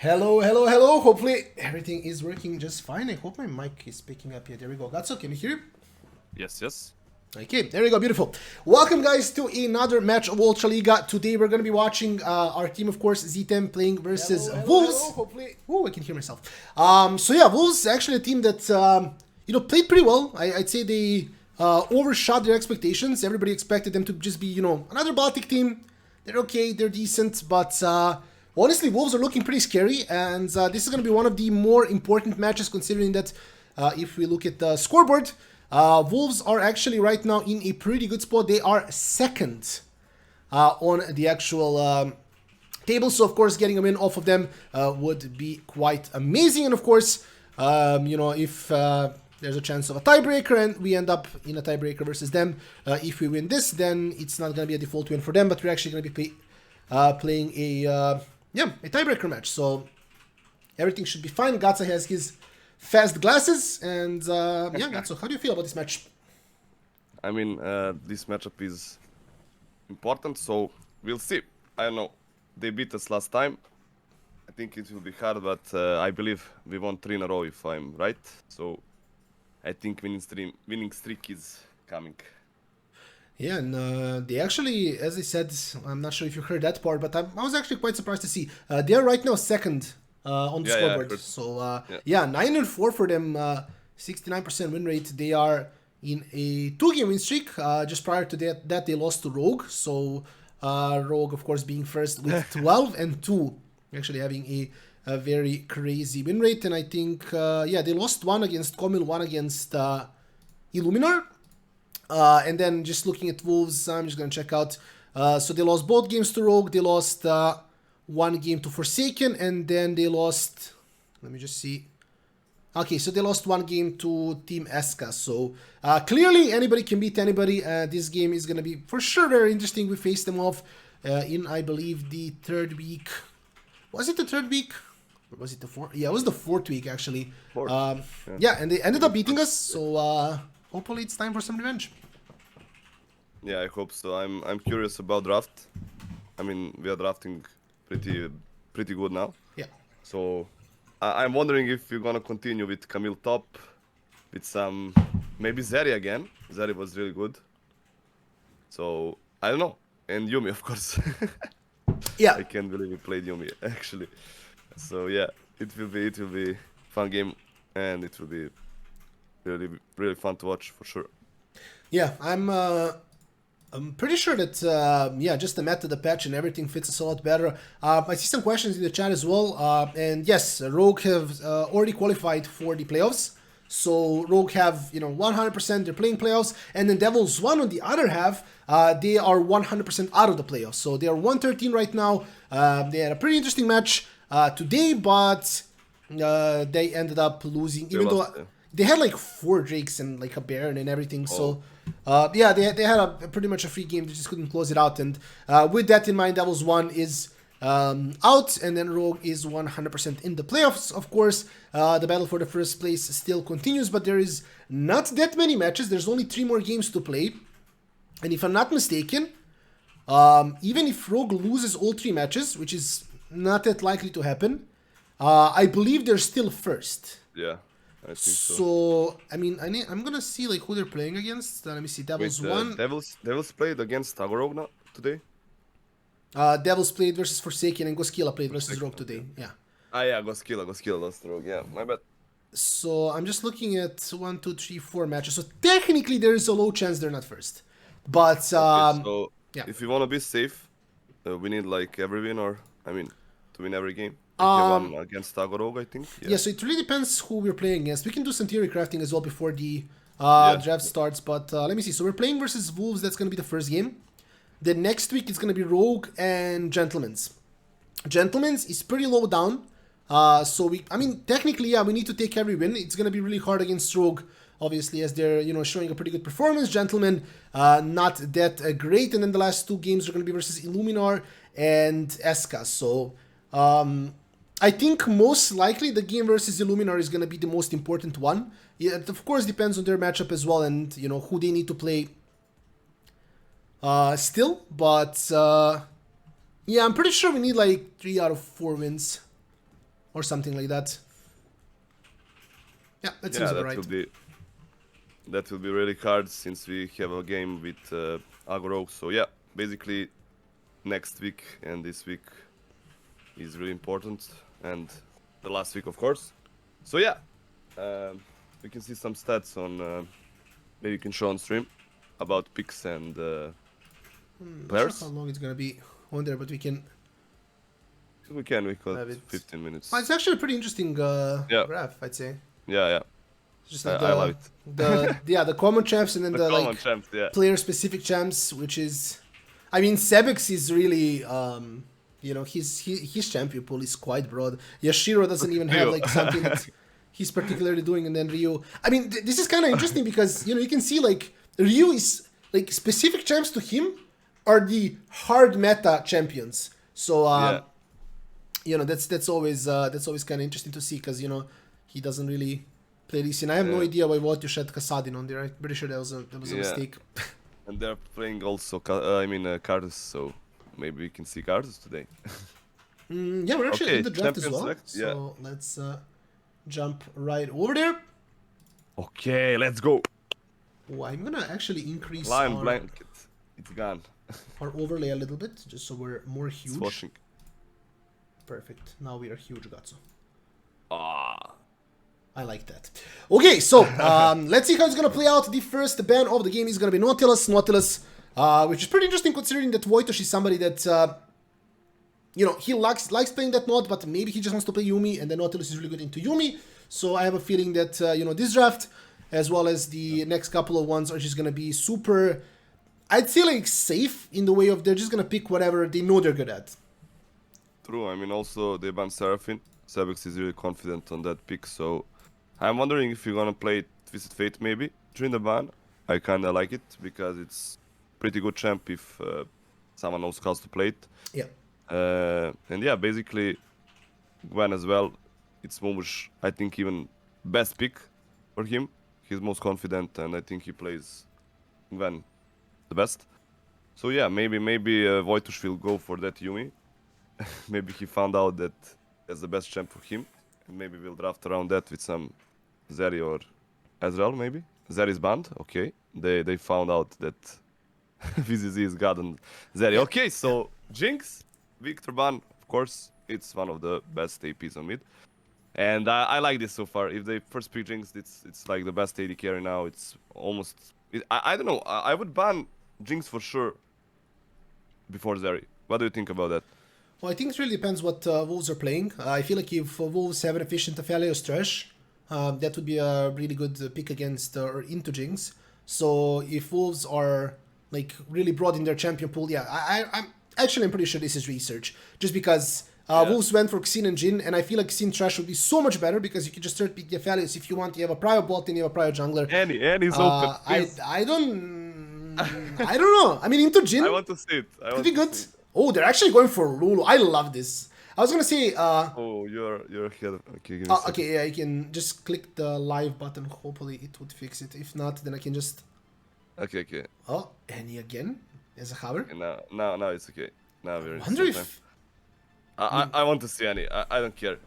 Hello, hello, hello. Hopefully everything is working just fine. I hope my mic is picking up here. There we go. Gatsu, can you hear? Yes, yes. Okay, there we go. Beautiful. Welcome, guys, to another match of ULTRALIGA. Today we're going to be watching our team, of course, Z10 playing versus Wolves. Hello, hopefully. Oh, I can hear myself. So yeah, Wolves actually a team that played pretty well. I'd say they overshot their expectations. Everybody expected them to just be another Baltic team. They're okay, they're decent, but honestly, Wolves are looking pretty scary, and this is going to be one of the more important matches, considering that if we look at the scoreboard, Wolves are actually right now in a pretty good spot. They are second on the actual table, so of course getting a win off of them would be quite amazing. And of course, if there's a chance of a tiebreaker and we end up in a tiebreaker versus them, if we win this, then it's not going to be a default win for them, but we're actually going to be playing a tiebreaker match. So everything should be fine. Gaca has his fast glasses, and Gaca, how do you feel about this match? I mean, this matchup is important, so we'll see. I don't know. They beat us last time. I think it will be hard, but I believe we won 3 in a row if I'm right. So I think winning streak is coming. Yeah, and they actually, as I said, I'm not sure if you heard that part, but I was actually quite surprised to see. They are right now second on the scoreboard. So, 9-4 for them, 69% win rate. They are in a 2-game win streak. Just prior to that, they lost to Rogue. So, Rogue, of course, being first with 12-2, actually having a very crazy win rate. And I think, they lost one against Comil, one against Illuminar. And then just looking at Wolves, I'm just going to check out. So they lost both games to Rogue. They lost one game to Forsaken. And then they lost... Let me just see. Okay, so they lost one game to Team Eska. So clearly anybody can beat anybody. This game is going to be for sure very interesting. We faced them off in, I believe, the third week. Was it the third week? Or was it the fourth? Yeah, it was the fourth week, actually. And they ended up beating us. So... hopefully it's time for some revenge. Yeah, I hope so. I'm curious about draft. I mean, we are drafting pretty good now. Yeah. So I'm wondering if you're gonna continue with Camille top, with some maybe Zeri again. Zeri was really good. So I don't know. And Yumi, of course. Yeah. I can't believe we played Yumi actually. So yeah, it will be fun game, and it will be really fun to watch for sure. Yeah, I'm pretty sure that just the meta, the patch, and everything fits us a lot better. I see some questions in the chat as well, and yes, Rogue have already qualified for the playoffs. So Rogue have 100%, they're playing playoffs, and then Devils 1 on the other half, they are 100% out of the playoffs. So they are 1-13 right now. They had a pretty interesting match today, but they ended up losing, they had like 4 Drakes and like a Baron and everything. So, they had a pretty much a free game. They just couldn't close it out. And with that in mind, Devils 1 is out, and then Rogue is 100% in the playoffs. Of course, the battle for the first place still continues, but there is not that many matches. There's only 3 more games to play. And if I'm not mistaken, even if Rogue loses all 3 matches, which is not that likely to happen, I believe they're still first. Yeah. I think so. I mean, I'm gonna see like who they're playing against. Let me see. Devils 1. Devils played against Tagorov now today. Devils played versus Forsaken, and Goskila played versus Rogue today. Yeah. Goskila lost Rogue. Yeah, my bad. So I'm just looking at 1, 2, 3, 4 matches. So technically there is a low chance they're not first. But if you wanna be safe, we need like every win, or to win every game. One against Tagorog, I think. Yeah, so it really depends who we're playing against. We can do some theory crafting as well before the draft starts, but let me see. So we're playing versus Wolves. That's going to be the first game. Then next week it's going to be Rogue and Gentleman's. Gentleman's is pretty low down. Technically, we need to take every win. It's going to be really hard against Rogue, obviously, as they're showing a pretty good performance. Gentleman, not that great. And then the last 2 games are going to be versus Illuminar and Eska. So I think most likely the game versus Illuminar is going to be the most important one. Yeah, it of course depends on their matchup as well, and who they need to play still. But I'm pretty sure we need like 3 out of 4 wins. or something like that. Yeah, that seems that right. will be really hard since we have a game with Agro. So yeah, basically next week and this week is really important, and the last week of course. So yeah, we can see some stats on maybe you can show on stream about picks and players. Not sure how long it's gonna be on there, but we can. We got 15 minutes. It's actually a pretty interesting graph, I'd say. Yeah. Just like I love it. the common champs and then the common like champs, player-specific champs, which is, I mean, Sebekx is really, you know, his champion pool is quite broad. Yashiro doesn't even have like something that he's particularly doing, and then Ryu. I mean, this is kind of interesting because you know you can see like Ryu is like specific champs to him are the hard meta champions. So you know that's always kind of interesting to see because you know he doesn't really play this, and I have no idea why Wojtus had Kasadin on there. I'm pretty sure that was a mistake. And they're playing also, Cardus, so maybe we can see Cardus today. Yeah, we're actually in the draft as well. So let's jump right over there. Okay, let's go. Oh, I'm gonna actually increase Lion blanket. It's gone. Our overlay a little bit, just so we're more huge. It's washing. Perfect. Now we are huge, Gatsu. Ah. I like that. Okay, so let's see how it's gonna play out. The first ban of the game is gonna be Nautilus, which is pretty interesting considering that Wojtus is somebody that you know he likes playing that Naut, but maybe he just wants to play Yuumi, and then Nautilus is really good into Yuumi. So I have a feeling that you know this draft, as well as the next couple of ones, are just gonna be super. I'd say like safe in the way of they're just gonna pick whatever they know they're good at. True. I mean, also they banned Seraphine. Sebekx is really confident on that pick, so I'm wondering if you're gonna play Twisted Fate maybe during the ban. I kinda like it because it's pretty good champ if someone knows how to play it. Yeah. And yeah, basically Gwen as well. It's Momush, I think, even best pick for him. He's most confident, and I think he plays Gwen the best. So yeah, maybe Wojtus will go for that Yuumi. Maybe he found out that that's the best champ for him, and maybe we'll draft around that with some Zeri or Ezreal maybe. Zeri's banned, okay. They found out that VZZ is god and Zeri. Okay, so Jinx, Victor ban, of course, it's one of the best APs on mid. And I like this so far. If they first pick Jinx, it's like the best AD carry now. It's almost... I don't know, I would ban Jinx for sure before Zeri. What do you think about that? Well, I think it really depends what Wolves are playing. I feel like if Wolves have an efficient Aphelios Trash, that would be a really good pick against or into Jinx. So if Wolves are like really broad in their champion pool, yeah, I'm pretty sure this is research. Just because Wolves went for Xin and Jhin, and I feel like Xin Trash would be so much better because you can just start picking Aphelios if you want. You have a prior bot and you have a prior jungler. Annie's open. I don't know. I mean, into Jhin. I want to see it. Could be good. Oh, they're actually going for Lulu. I love this. I was gonna say. Oh, you're here. Okay. Okay, yeah, I can just click the live button. Hopefully, it would fix it. If not, then I can just. Okay. Oh, Annie again as a hover. Okay, now it's okay. Now we're. I wonder if. I want to see Annie. I don't care.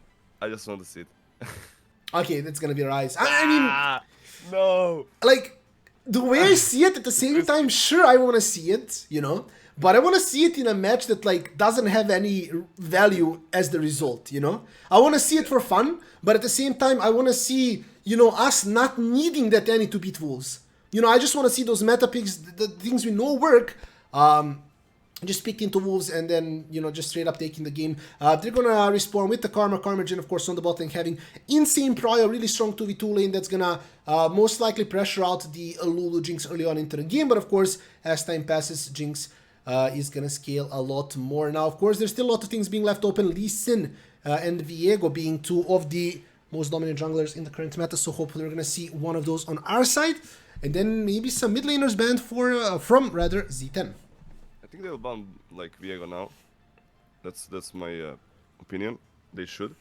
I just want to see it. Okay, that's gonna be Rise. I mean, no. Like the way I see it, at the same time, sure, I want to see it. You know. But I want to see it in a match that like doesn't have any value as the result, you know? I want to see it for fun, but at the same time, I want to see, you know, us not needing that Annie to beat Wolves. You know, I just want to see those meta picks, the things we know work, just pick into Wolves and then, you know, just straight up taking the game. They're going to respawn with the Karma Jhin, of course, on the bot lane, having insane prio, really strong 2v2 lane that's going to most likely pressure out the Lulu Jinx early on into the game. But of course, as time passes, Jinx is going to scale a lot more. Now, of course, there's still a lot of things being left open. Lee Sin and Viego being two of the most dominant junglers in the current meta. So hopefully we're going to see one of those on our side. And then maybe some mid laners banned from Z10. I think they'll ban like Viego now. That's my opinion. They should.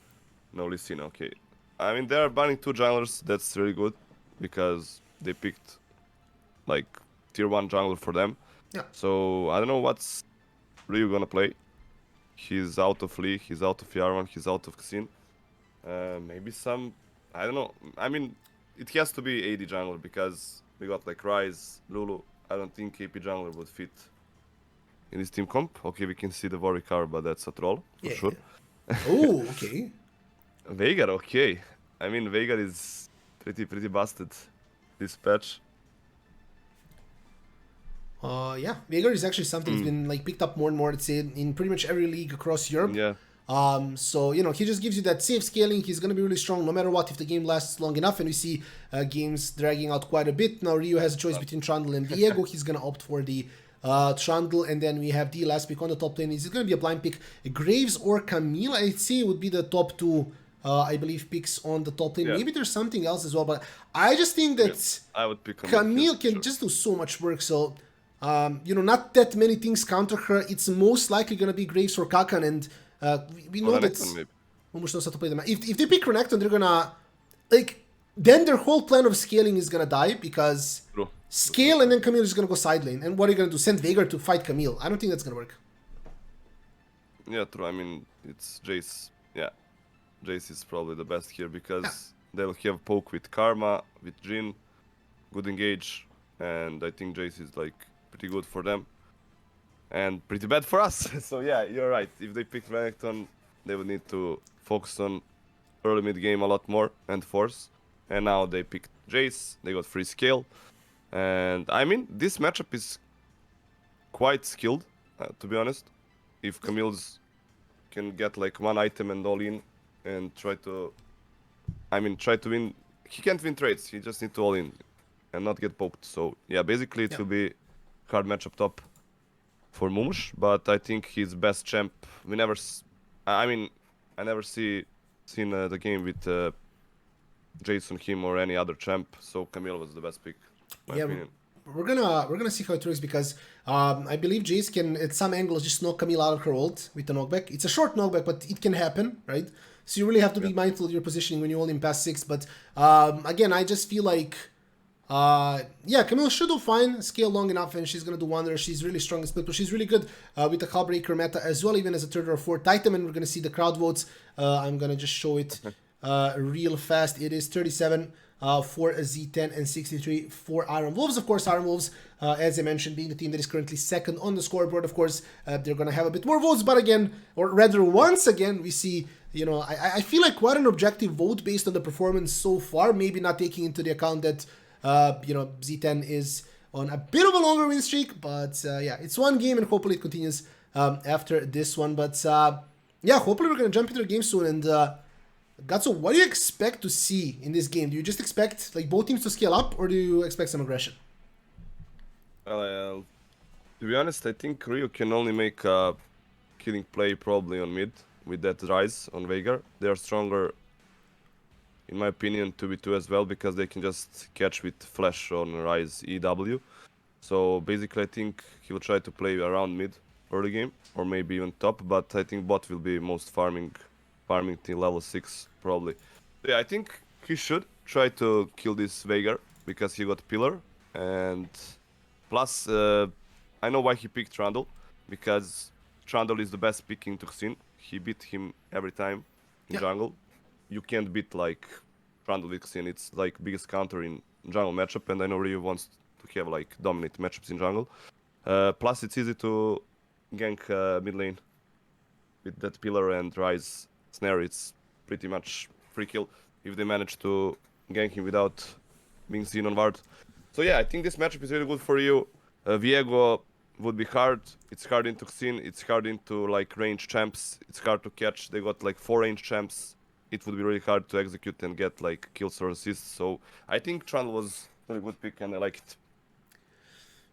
No, Lee Sin, okay. I mean, they're banning two junglers. That's really good because they picked like tier 1 jungler for them. Yeah. So I don't know what's Ryu gonna play. He's out of Lee, he's out of Yarvan, he's out of Xin. Maybe some, I don't know. I mean, it has to be AD jungler because we got like Ryze, Lulu. I don't think AP jungler would fit in this team comp. Okay, we can see the Warwick card, but that's a troll for sure. Yeah. Oh, okay. Veigar, okay. I mean, Veigar is pretty busted this patch. Yeah, Veigar is actually something that's been like picked up more and more, I'd say, in pretty much every league across Europe. Yeah. So, you know, he just gives you that safe scaling. He's going to be really strong no matter what if the game lasts long enough. And we see games dragging out quite a bit. Now, Ryu has a choice between Trundle and Viego. He's going to opt for the Trundle. And then we have the last pick on the top lane. Is it going to be a blind pick? Graves or Camille, I'd say, would be the top two, I believe, picks on the top lane. Yeah. Maybe there's something else as well. But I just think that I would pick Camille can just do so much work. So, you know, not that many things counter her. It's most likely going to be Graves or Kakan. And we know that Mumus knows how to play them. If they pick Renekton, they're gonna then their whole plan of scaling is gonna die because scale and then Camille is gonna go side lane. And what are you gonna do? Send Veigar to fight Camille? I don't think that's gonna work. Yeah, true. I mean, it's Jace. Yeah, Jace is probably the best here because they'll have poke with Karma, with Jhin, good engage, and I think Jace is like pretty good for them. And pretty bad for us. So yeah, you're right. If they pick Renekton, they would need to focus on early mid game a lot more and force. And now they picked Jace. They got free scale. And I mean, this matchup is quite skilled, to be honest. If Camille's can get like one item and all in and try to win. He can't win trades. He just need to all in and not get poked. So yeah, basically it will be hard matchup top for Mumus, but I think his best champ. I never seen the game with Jason, him, or any other champ. So Camille was the best pick. In my opinion. We're gonna see how it works because I believe Jace can at some angles just knock Camille out of her ult with the knockback. It's a short knockback, but it can happen, right? So you really have to be mindful of your positioning when you all in past 6. But again, I just feel like. Camille should do fine, scale long enough, and she's going to do wonders. She's really strong in split, but she's really good with the Callbreaker meta as well, even as a third or fourth item, and we're going to see the crowd votes. I'm going to just show it real fast. It is 37 for Z10 and 63 for Iron Wolves. Of course, Iron Wolves, as I mentioned, being the team that is currently second on the scoreboard, of course, they're going to have a bit more votes, but again, or rather once again, we see, you know, I feel like quite an objective vote based on the performance so far, maybe not taking into the account that you know, Z10 is on a bit of a longer win streak, but yeah, it's one game and hopefully it continues after this one. But yeah, hopefully we're going to jump into the game soon. And Gatso, what do you expect to see in this game? Do you just expect like both teams to scale up, or do you expect some aggression? Well, to be honest, I think Ryu can only make a killing play probably on mid with that Ryze on Veigar. They are stronger, in my opinion, 2v2 as well, because they can just catch with flash on Ryze EW. So basically I think he'll try to play around mid early game, or maybe even top, but I think bot will be most farming till level 6 probably. Yeah, I think he should try to kill this Veigar because he got pillar, and plus I know why he picked Trundle, because Trundle is the best pick in Tuxin. He beat him every time in jungle. You can't beat like Trundle Vixen. It's like biggest counter in jungle matchup, and I know Ryu wants to have like dominate matchups in jungle. Plus it's easy to gank mid lane with that pillar and Ryze snare. It's pretty much free kill if they manage to gank him without being seen on ward. So yeah, I think this matchup is really good for you. Viego would be hard. It's hard into Xin. It's hard into like range champs. It's hard to catch. They got like 4 range champs. It would be really hard to execute and get like kills or assists. So I think Trundle was a really good pick and I like it.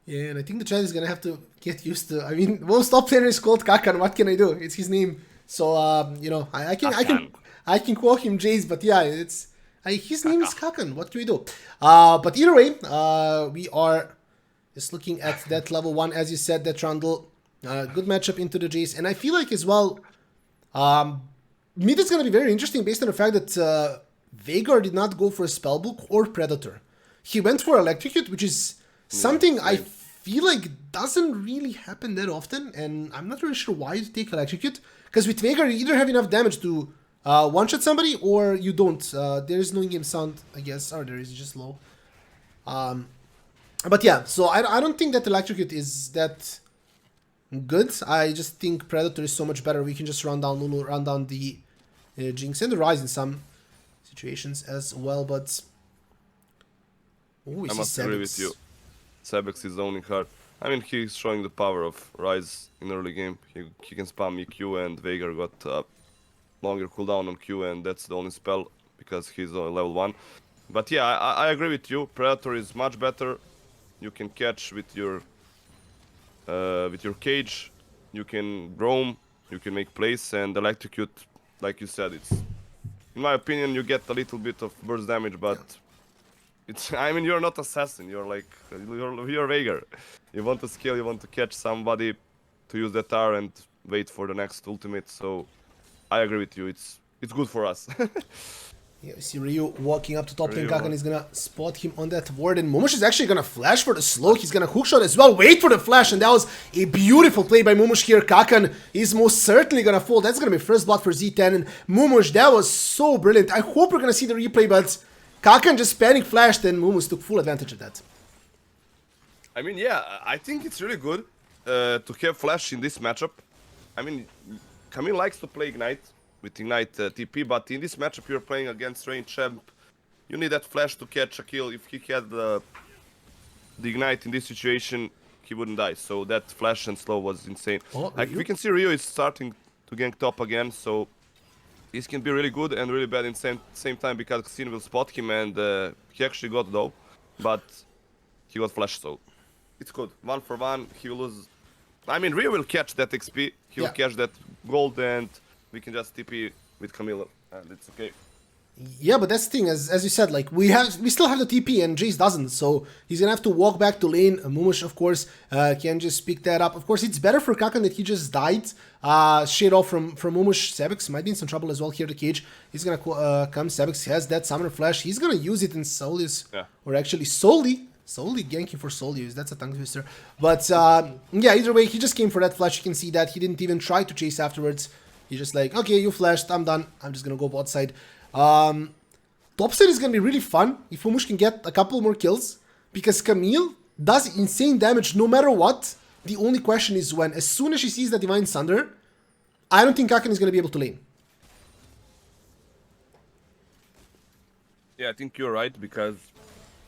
Yeah, and I think the chat is gonna have to get used to. I mean, most top laner is called Kakan. What can I do? It's his name. So you know, I can call him Jace, but yeah, it's his name is Kakan. What can we do? But either way, we are just looking at that level 1, as you said, that Trundle, good matchup into the Jace, and I feel like as well, mid is gonna be very interesting based on the fact that Veigar did not go for a spellbook or Predator. He went for Electrocute, which is something I feel like doesn't really happen that often, and I'm not really sure why you take Electrocute, because with Veigar you either have enough damage to one-shot somebody or you don't. There is no in-game sound, I guess. Or there is just low. But yeah, so I don't think that Electrocute is that good. I just think Predator is so much better. We can just run down Lulu, run down the Jinx and the Rise in some situations as well, but... Ooh, I must agree with you. Sebekx is owning hard. I mean, he's showing the power of Rise in early game. He can spam EQ, and Veigar got longer cooldown on Q, and that's the only spell because he's on level 1. But yeah, I agree with you. Predator is much better. You can catch with your cage. You can roam. You can make plays, and Electrocute, like you said, it's, in my opinion, you get a little bit of burst damage, but it's, I mean, you're not assassin. You're like, you're Veigar. You want to skill, you want to catch somebody to use that R and wait for the next ultimate. So I agree with you. It's good for us. Yeah, we see Ryu walking up to top lane. Gaca is gonna spot him on that ward, and Momush is actually gonna flash for the slow. He's gonna hookshot as well. Wait for the flash, and that was a beautiful play by Momush here. Kakan is most certainly gonna fall. That's gonna be first blood for Z10, and Momush, that was so brilliant. I hope we're gonna see the replay, but Kakan just panic flashed, and Momush took full advantage of that. I mean, yeah, I think it's really good to have flash in this matchup. I mean, Camille likes to play Ignite with Ignite TP, but in this matchup you're playing against range champ. You need that flash to catch a kill. If he had the Ignite in this situation, he wouldn't die. So that flash and slow was insane. Like, we can see Ryu is starting to gank top again, so this can be really good and really bad in same time because Xin will spot him, and he actually got though, but he got flashed, so it's good. 1 for 1, he will lose. I mean, Ryu will catch that XP, he will catch that gold, and we can just TP with Camilo, and it's okay. Yeah, but that's the thing, as you said, like, we still have the TP and Jace doesn't, so he's gonna have to walk back to lane. Momush, of course, can just pick that up. Of course, it's better for Kakan that he just died straight off from Momush. Sebekx might be in some trouble as well here, the cage. He's gonna come, Sebekx has that Summoner Flash, he's gonna use it in Solius, or actually solely ganking for Solius, that's a tongue twister. But yeah, either way, he just came for that flash. You can see that he didn't even try to chase afterwards. He's just like, okay, you flashed, I'm done, I'm just gonna go bot side. Topside is gonna be really fun if Momush can get a couple more kills, because Camille does insane damage no matter what. The only question is when. As soon as she sees the Divine Sunder, I don't think Kakan is gonna be able to lane. Yeah, I think you're right, because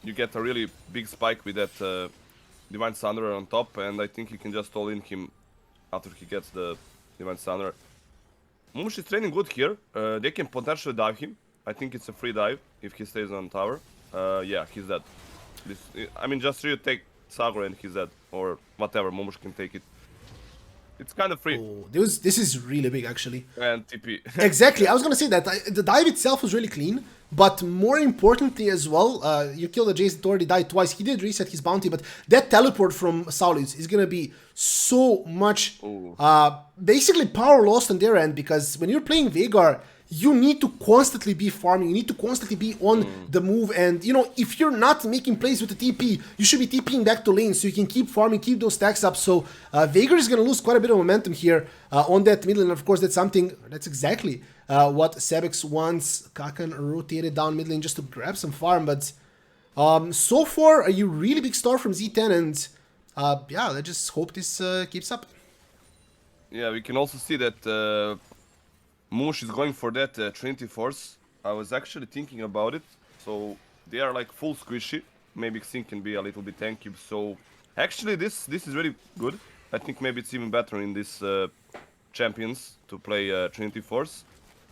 you get a really big spike with that Divine Sunder on top, and I think you can just all-in him after he gets the Divine Sunder. Momush is training good here. They can potentially dive him. I think it's a free dive if he stays on tower. Yeah, he's dead. I mean, just really take Sagro and he's dead. Or whatever, Momush can take it. It's kind of free. Oh, this is really big, actually. And TP. Exactly, I was gonna say that. The dive itself was really clean, but more importantly as well, you killed a Jace that already died twice. He did reset his bounty, but that teleport from Saulius is gonna be so much, basically power lost on their end, because when you're playing Veigar, you need to constantly be farming, you need to constantly be on the move, and you know, if you're not making plays with the TP, you should be TPing back to lane so you can keep farming, keep those stacks up. So Veigar is going to lose quite a bit of momentum here on that middle, and of course that's exactly what Sebekx wants. Kakan rotated down mid lane just to grab some farm, but so far a really big start from Z10, and yeah, let's just hope this keeps up. Yeah, we can also see that Momush is going for that Trinity Force. I was actually thinking about it. So they are like full squishy. Maybe Xin can be a little bit tanky. So actually this is really good. I think maybe it's even better in this champions to play Trinity Force.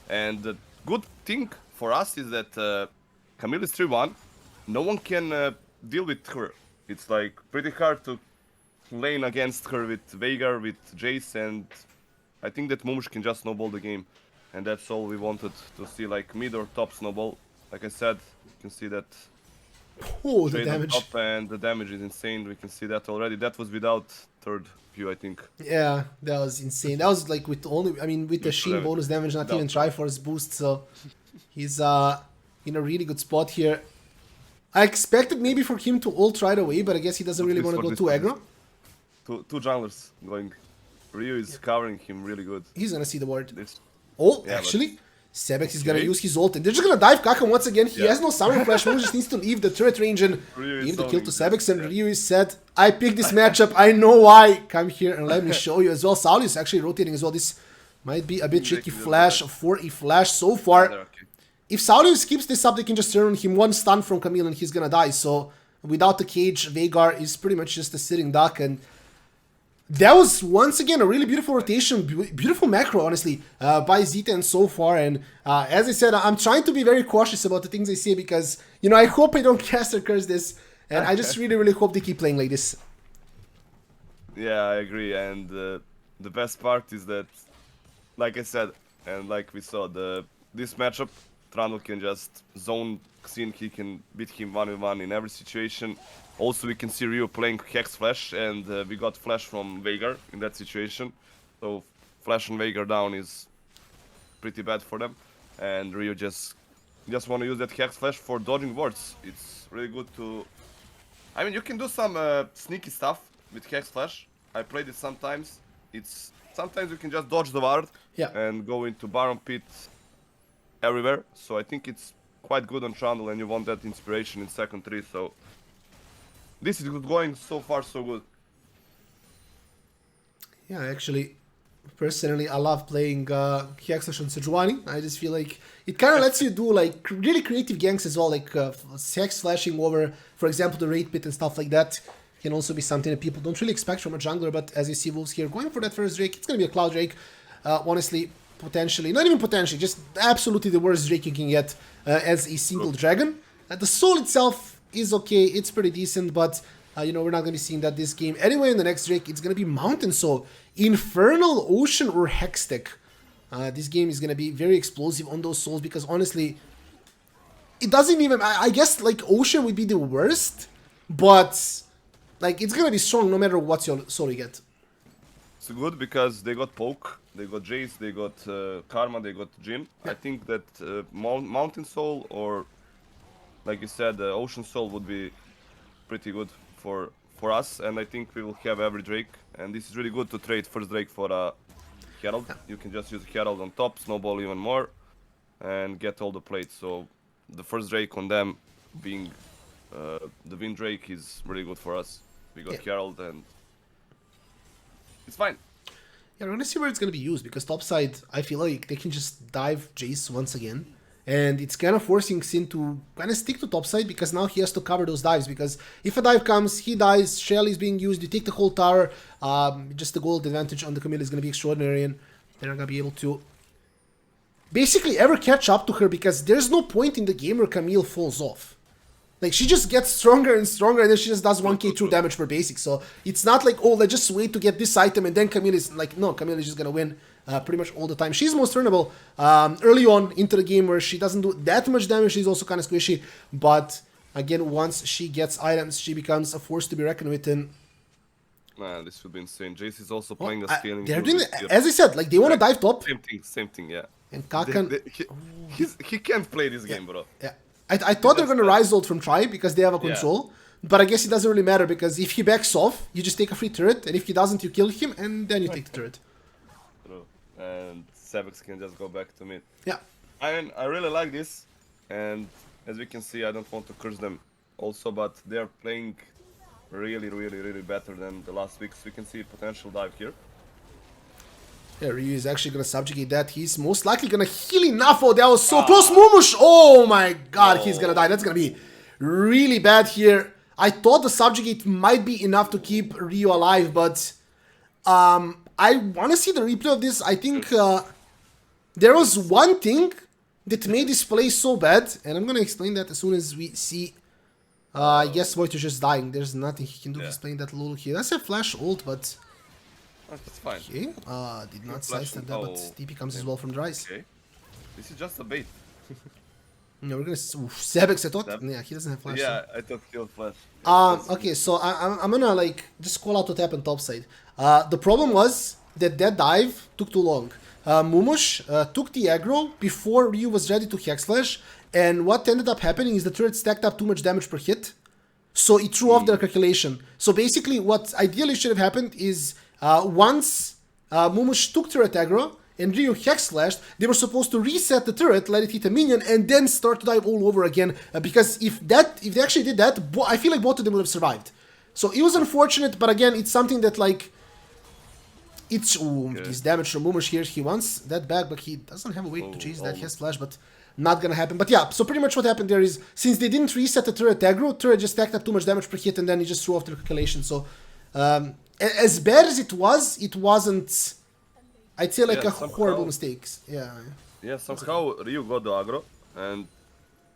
And the good thing for us is that Camille is 3-1. No one can deal with her. It's like pretty hard to lane against her with Veigar, with Jace, and I think that Momush can just snowball the game. And that's all we wanted to see, like mid or top snowball. Like I said, you can see that. Oh, the damage. Top, and the damage is insane. We can see that already. That was without third view, I think. Yeah, that was insane. That was like with only, I mean, with the Sheen bonus damage, not even Triforce boost. So he's in a really good spot here. I expected maybe for him to ult right away, but I guess he doesn't really want to go too aggro. Two junglers going. Ryu is covering him really good. He's gonna see the ward. Oh, yeah, actually, Sebekx is gonna use his ult, and they're just gonna dive Gaca once again. He has no Summer Flash, Momo just needs to leave the turret range and give the kill to Sebekx, and Ryu said, I picked this matchup, I know why. Come here and let me show you as well. Saul is actually rotating as well. This might be a bit tricky flash for a flash so far. If Saulius keeps this up, they can just turn on him one stun from Camille and he's gonna die. So without the cage, Veigar is pretty much just a sitting duck, and that was once again a really beautiful rotation, beautiful macro, honestly, by Z10 so far. And as I said, I'm trying to be very cautious about the things I say because, you know, I hope I don't cast or curse this, and I just really hope they keep playing like this. Yeah, I agree, and the best part is that, like I said, and like we saw, this matchup, Trundle can just zone Xin, he can beat him 1v1 in every situation. Also, we can see Ryu playing Hex Flash, and we got Flash from Veigar in that situation. So, Flash and Veigar down is pretty bad for them. And Ryu just want to use that Hex Flash for dodging wards. It's really good to... I mean, you can do some sneaky stuff with Hex Flash. I played it sometimes. Sometimes you can just dodge the ward and go into Baron Pit everywhere. So, I think it's quite good on Trundle, and you want that inspiration in second 3, so... This is going so far so good. Yeah, actually, personally, I love playing Hexash on Sejuani. I just feel like it kind of lets you do like really creative ganks as well, like Hex flashing over, for example, the raid pit and stuff like that. Can also be something that people don't really expect from a jungler, but as you see Wolves here going for that first Drake, it's going to be a Cloud Drake. Honestly, potentially, not even potentially, just absolutely the worst Drake you can get as a single dragon. The soul itself is okay, it's pretty decent, but you know, we're not going to be seeing that this game. Anyway, in the next Drake, it's going to be Mountain Soul, Infernal, Ocean, or Hextech. This game is going to be very explosive on those souls because honestly, it doesn't even... I guess like Ocean would be the worst, but like it's going to be strong no matter what soul you get. It's good because they got Poke, they got Jace, they got Karma, they got Jhin. I think that Mountain Soul or... like you said, Ocean Soul would be pretty good for us, and I think we will have every Drake, and this is really good to trade first Drake for a Herald. You can just use Herald on top, snowball even more, and get all the plates. So the first Drake on them being the Wind Drake is really good for us. We got Herald, and it's fine. Yeah, we're gonna see where it's gonna be used, because topside, I feel like they can just dive Jace once again. And it's kind of forcing Xin to kind of stick to topside, because now he has to cover those dives. Because if a dive comes, he dies, Shell is being used, you take the whole tower. Just the gold advantage on the Camille is going to be extraordinary, and they're not going to be able to basically ever catch up to her, because there's no point in the game where Camille falls off. Like, she just gets stronger and stronger, and then she just does 1k true damage per basic. So it's not like, oh, let's just wait to get this item, and then Camille is like, no, Camille is just going to win. Pretty much all the time. She's most turnable early on into the game, where she doesn't do that much damage. She's also kind of squishy, but again, once she gets items, she becomes a force to be reckoned with. And man, this would be insane. Jace is also playing a scaling. They're doing, as I said, like they want to dive top. Same thing, yeah. And Kakan, he can't play this game, bro. Yeah, I thought they're gonna rise ult from Tri because they have a control, but I guess it doesn't really matter, because if he backs off, you just take a free turret, and if he doesn't, you kill him, and then you take the turret. And Sebekx can just go back to mid. Yeah. I mean, I really like this, and as we can see, I don't want to curse them also, but they are playing really better than the last weeks. We can see potential dive here. Yeah, Ryu is actually going to subjugate that. He's most likely going to heal enough. Oh, that was so close. Mumush! Oh my god, he's going to die. That's going to be really bad here. I thought the subjugate might be enough to keep Ryu alive, but I want to see the replay of this. I think there was one thing that made this play so bad, and I'm going to explain that as soon as we see. I guess Wojtus just dying. There's nothing he can do. He's playing that Lulu here. That's a flash ult, but... that's fine. Okay, did not sidestep that, but TP comes as well from Dries. Okay. This is just a bait. No, we're gonna... Sebekx, I thought? Yeah, he doesn't have flash. Yeah, I thought he had flash. Okay, so I'm gonna, like, just call out what happened topside. The problem was that dive took too long. Mumush took the aggro before Ryu was ready to Hex Slash, and what ended up happening is the turret stacked up too much damage per hit, so it threw off their calculation. So basically what ideally should have happened is once Mumush took turret aggro and Ryu Hex Slashed, they were supposed to reset the turret, let it hit a minion, and then start to dive all over again. Because if they actually did that, I feel like both of them would have survived. So it was unfortunate, but again, it's something that like... It's... Ooh, this damage from Mumush here. He wants that back, but he doesn't have a way to chase that. He has flash, but not gonna happen. But yeah, so pretty much what happened there is, since they didn't reset the turret aggro, turret just stacked up too much damage per hit, and then he just threw off the calculation. So, as bad as it wasn't... I'd say like a horrible mistake. Yeah. Yeah, somehow Ryu got the aggro, and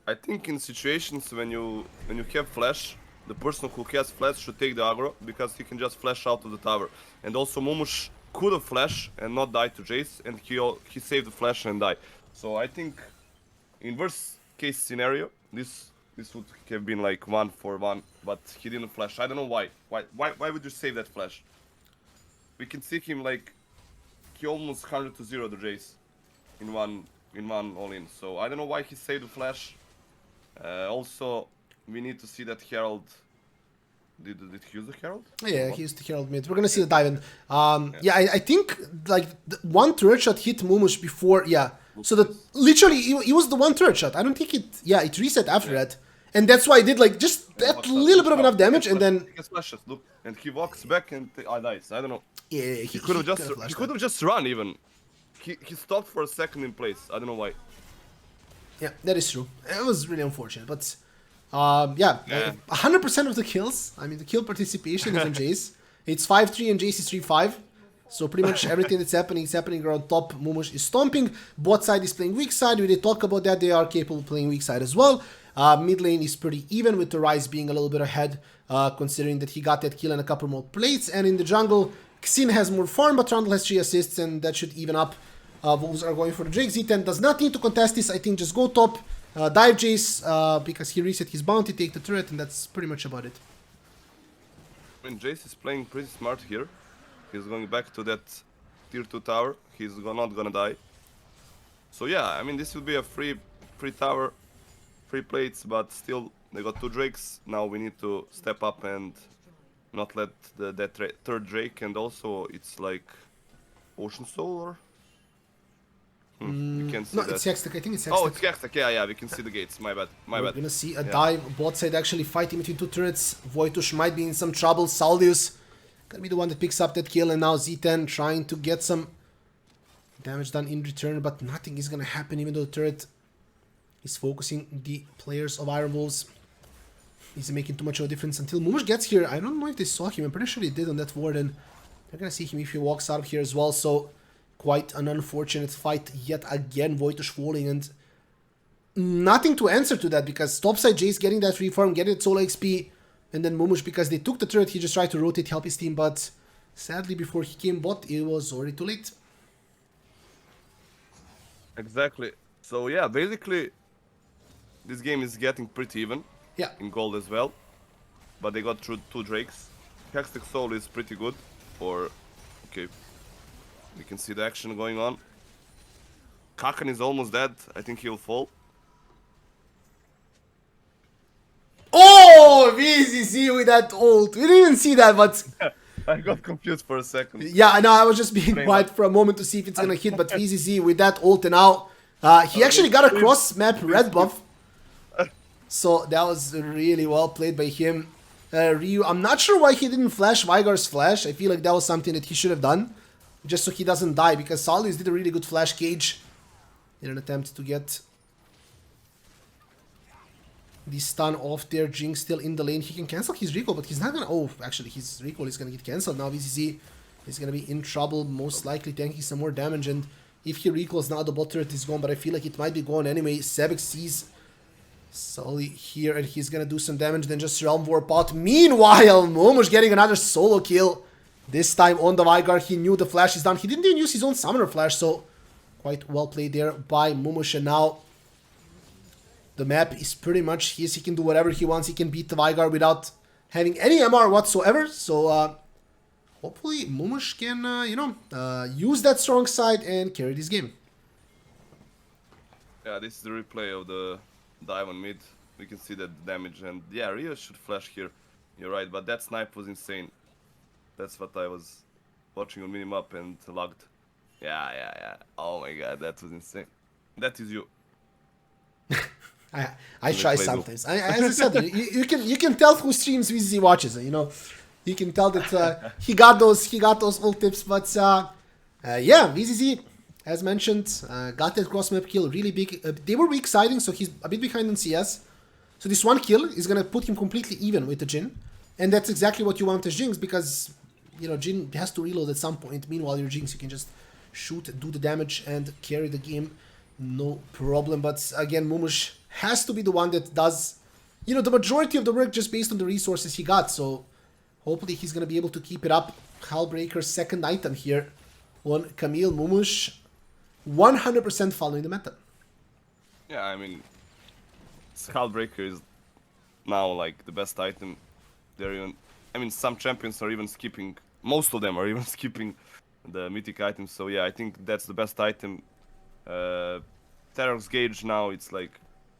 I think in situations when you have flash, the person who has flash should take the aggro because he can just flash out of the tower. And also Mumush could have flash and not die to Jace, and he saved the flash and died. So I think in worst case scenario, this would have been like 1-for-1, but he didn't flash. I don't know why. Why would you save that flash? We can see him like he almost 100-0 the Jace in one all-in. So I don't know why he saved the flash. Also, we need to see that Herald. Did he use the Herald? Yeah, he used the Herald mid. We're gonna see the dive in. Yeah, I think like one turret shot hit Mumush before. Yeah, so that literally it was the one turret shot. I don't think it. Yeah, it reset after that, and that's why I did like just that little bit of enough damage, and then. He flashes, look, and he walks back and dies. I don't know. Yeah, he could have just run even. He stopped for a second in place. I don't know why. Yeah, that is true. It was really unfortunate, but yeah, 100% of the kills. I mean, the kill participation is on Jace. It's 5-3 and Jace is 3-5. So pretty much everything that's happening is happening around top. Mumush is stomping. Bot side is playing weak side. We did talk about that. They are capable of playing weak side as well. Mid lane is pretty even with the Ryze being a little bit ahead, considering that he got that kill and a couple more plates. And in the jungle, Xin has more farm, but Trundle has 3 assists, and that should even up. Wolves are going for the Drake. Z10 does not need to contest this. I think just go top, dive Jace, because he reset his bounty, take the turret, and that's pretty much about it. I mean, Jace is playing pretty smart here. He's going back to that tier 2 tower. He's not gonna die. So yeah, I mean, this will be a free tower, free plates, but still they got 2 Drakes. Now we need to step up and not let that third Drake, and also it's like Ocean Soul or... We can't see no, that. it's Hextech. I think it's Hextech. Oh, it's Hextech. Yeah, we can see the gates. My bad. We're gonna see a dive. Bot side actually fighting between 2 turrets. Wojtus might be in some trouble. Saldius gonna be the one that picks up that kill, and now Z10 trying to get some damage done in return, but nothing is gonna happen even though the turret is focusing the players of Iron Wolves. He's making too much of a difference until Mumush gets here. I don't know if they saw him. I'm pretty sure they did on that ward, and they're gonna see him if he walks out of here as well. So quite an unfortunate fight yet again. Wojtus falling, and nothing to answer to that because topside Jace getting that free farm, getting that solo XP, and then Mumush, because they took the turret, he just tried to rotate, help his team, but sadly before he came bot, it was already too late. Exactly. So yeah, basically this game is getting pretty even. Yeah. In gold as well. But they got through 2 Drakes. Hextech Soul is pretty good for... Okay. We can see the action going on. Kakan is almost dead. I think he'll fall. Oh! VZZ with that ult. We didn't even see that, but... I got confused for a second. Yeah, I know. I was just being quiet for a moment to see if it's gonna hit, but VZZ with that ult, and now he actually got a cross-map red buff. So that was really well played by him. Ryu, I'm not sure why he didn't flash Vygar's flash. I feel like that was something that he should have done, just so he doesn't die, because Saldius did a really good flash cage in an attempt to get the stun off there. Jinx still in the lane. He can cancel his recall, but he's not gonna... Oh, actually, his recall is gonna get cancelled. Now VCC is gonna be in trouble, most likely tanking some more damage, and if he recalls now, the bot turret is gone, but I feel like it might be gone anyway. Sebekx sees Sully here, and he's gonna do some damage, then just Realm Warp out. Meanwhile, Momosh getting another solo kill. This time on the Vygar, he knew the flash is done. He didn't even use his own summoner flash, so quite well played there by Momosh. And now the map is pretty much his. He can do whatever he wants. He can beat the Vygar without having any MR whatsoever. So hopefully Momosh can, use that strong side and carry this game. Yeah, this is the replay of the dive on mid. We can see that damage, and yeah, Ryu should flash here. You're right, but that snipe was insane. That's what I was watching on minimap and logged. Yeah. Oh my god, that was insane. That is you. I try sometimes. As I said, you can tell who streams VZ watches. You know, you can tell that he got those old tips. But yeah, VZZ, as mentioned, got that cross map kill really big. They were weak siding, so he's a bit behind on CS. So this one kill is gonna put him completely even with the Jhin, and that's exactly what you want as Jinx, because you know Jhin has to reload at some point. Meanwhile, your Jinx, you can just shoot, do the damage, and carry the game, no problem. But again, Mumush has to be the one that does, you know, the majority of the work just based on the resources he got. So hopefully he's gonna be able to keep it up. Hullbreaker's second item here on Camille. Mumush 100% following the meta. Yeah, I mean, Hullbreaker is now like the best item. They're even, I mean, some champions are even skipping. Most of them are even skipping the mythic items. So yeah, I think that's the best item. Terror's Gauge now it's like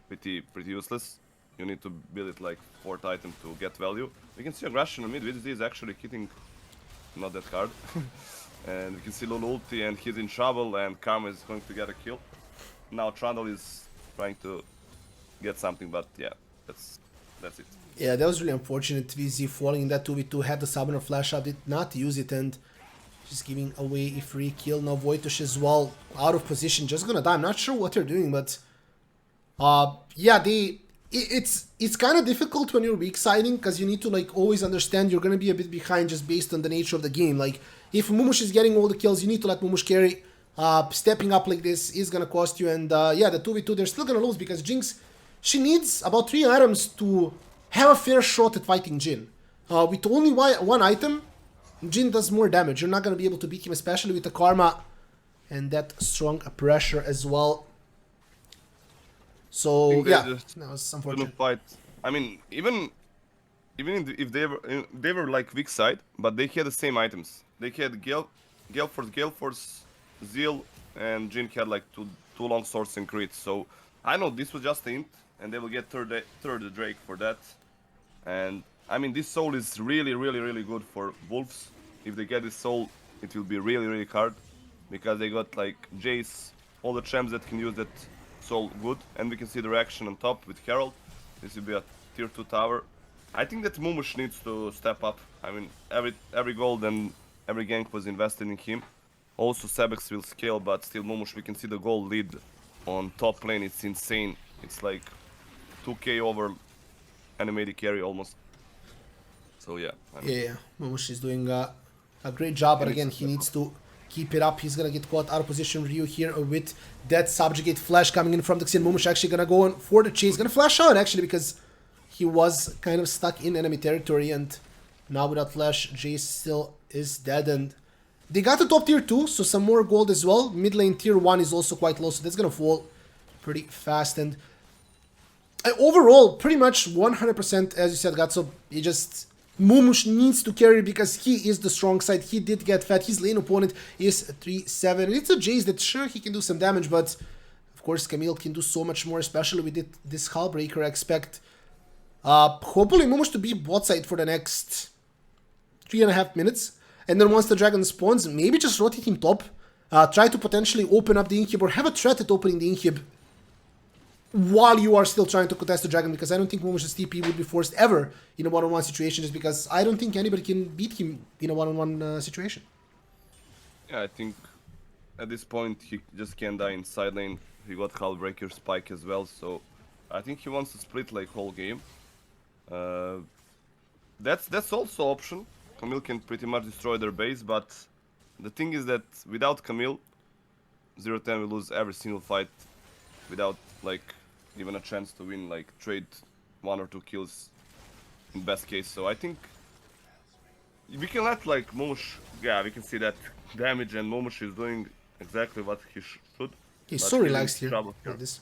pretty useless. You need to build it like 4th item to get value. We can see aggression on mid. VZZ is actually hitting not that hard. And we can see Lulu ulti and he's in trouble and Karma is going to get a kill. Now Trundle is trying to get something, but yeah, that's it. Yeah, that was really unfortunate. VZ falling in that 2v2, had the Summoner flash up, did not use it, and just giving away a free kill. Now Wojtus as well, out of position, just gonna die. I'm not sure what they're doing, but yeah, it's kind of difficult when you're weak siding, because you need to like always understand you're gonna be a bit behind just based on the nature of the game. Like if Mumush is getting all the kills, you need to let Mumush carry. Stepping up like this is gonna cost you, and yeah, the 2v2 they're still gonna lose because Jinx, she needs about 3 items to have a fair shot at fighting Jhin. With only one item, Jhin does more damage. You're not gonna be able to beat him, especially with the Karma and that strong pressure as well. So yeah, that was unfortunate. Fight. I mean, even if they were like weak side, but they had the same items. They had Gale Force, Zeal, and Jhin had like two long swords and crits. So I know this was just a int, and they will get third Drake for that. And I mean, this soul is really good for Wolves. If they get this soul, it will be really hard, because they got like Jace, all the champs that can use that soul good, and we can see the reaction on top with Herald. This will be a tier 2 tower. I think that Mumush needs to step up. I mean, every gold and every gank was invested in him. Also Sebekx will scale, but still Mumush, we can see the gold lead on top lane. It's insane. It's like 2k over animated carry almost. So yeah. I mean, yeah, Mumush is doing a great job, but again, he needs to keep it up. He's gonna get caught out of position. Ryu here with that subjugate flash coming in from the Xin. Mumush actually gonna go on for the chase. Gonna flash out actually, because he was kind of stuck in enemy territory, and now without flash, Jace still is dead. And they got to top tier 2, so some more gold as well. Mid lane tier 1 is also quite low, so that's gonna fall pretty fast. And overall, pretty much 100%, as you said, Gatso, he just... Mumush needs to carry because he is the strong side. He did get fed. His lane opponent is 3-7. It's a Jace that sure he can do some damage, but of course Camille can do so much more, especially with this Hullbreaker. I expect hopefully Mumush to be bot side for the next 3.5 minutes. And then once the dragon spawns, maybe just rotate him top. Try to potentially open up the inhib or have a threat at opening the inhib while you are still trying to contest the dragon, because I don't think Mumush's TP would be forced ever in a one-on-one situation, just because I don't think anybody can beat him in a one-on-one situation. Yeah, I think at this point he just can't die in side lane. He got Hullbreaker spike as well, so I think he wants to split like whole game. That's also option. Camille can pretty much destroy their base, but the thing is that without Camille, 0-10 will lose every single fight without like even a chance to win, like trade 1 or 2 kills in best case. So I think we can let like Mumush, yeah, we can see that damage, and Mumush is doing exactly what he should. He's so relaxed here. This.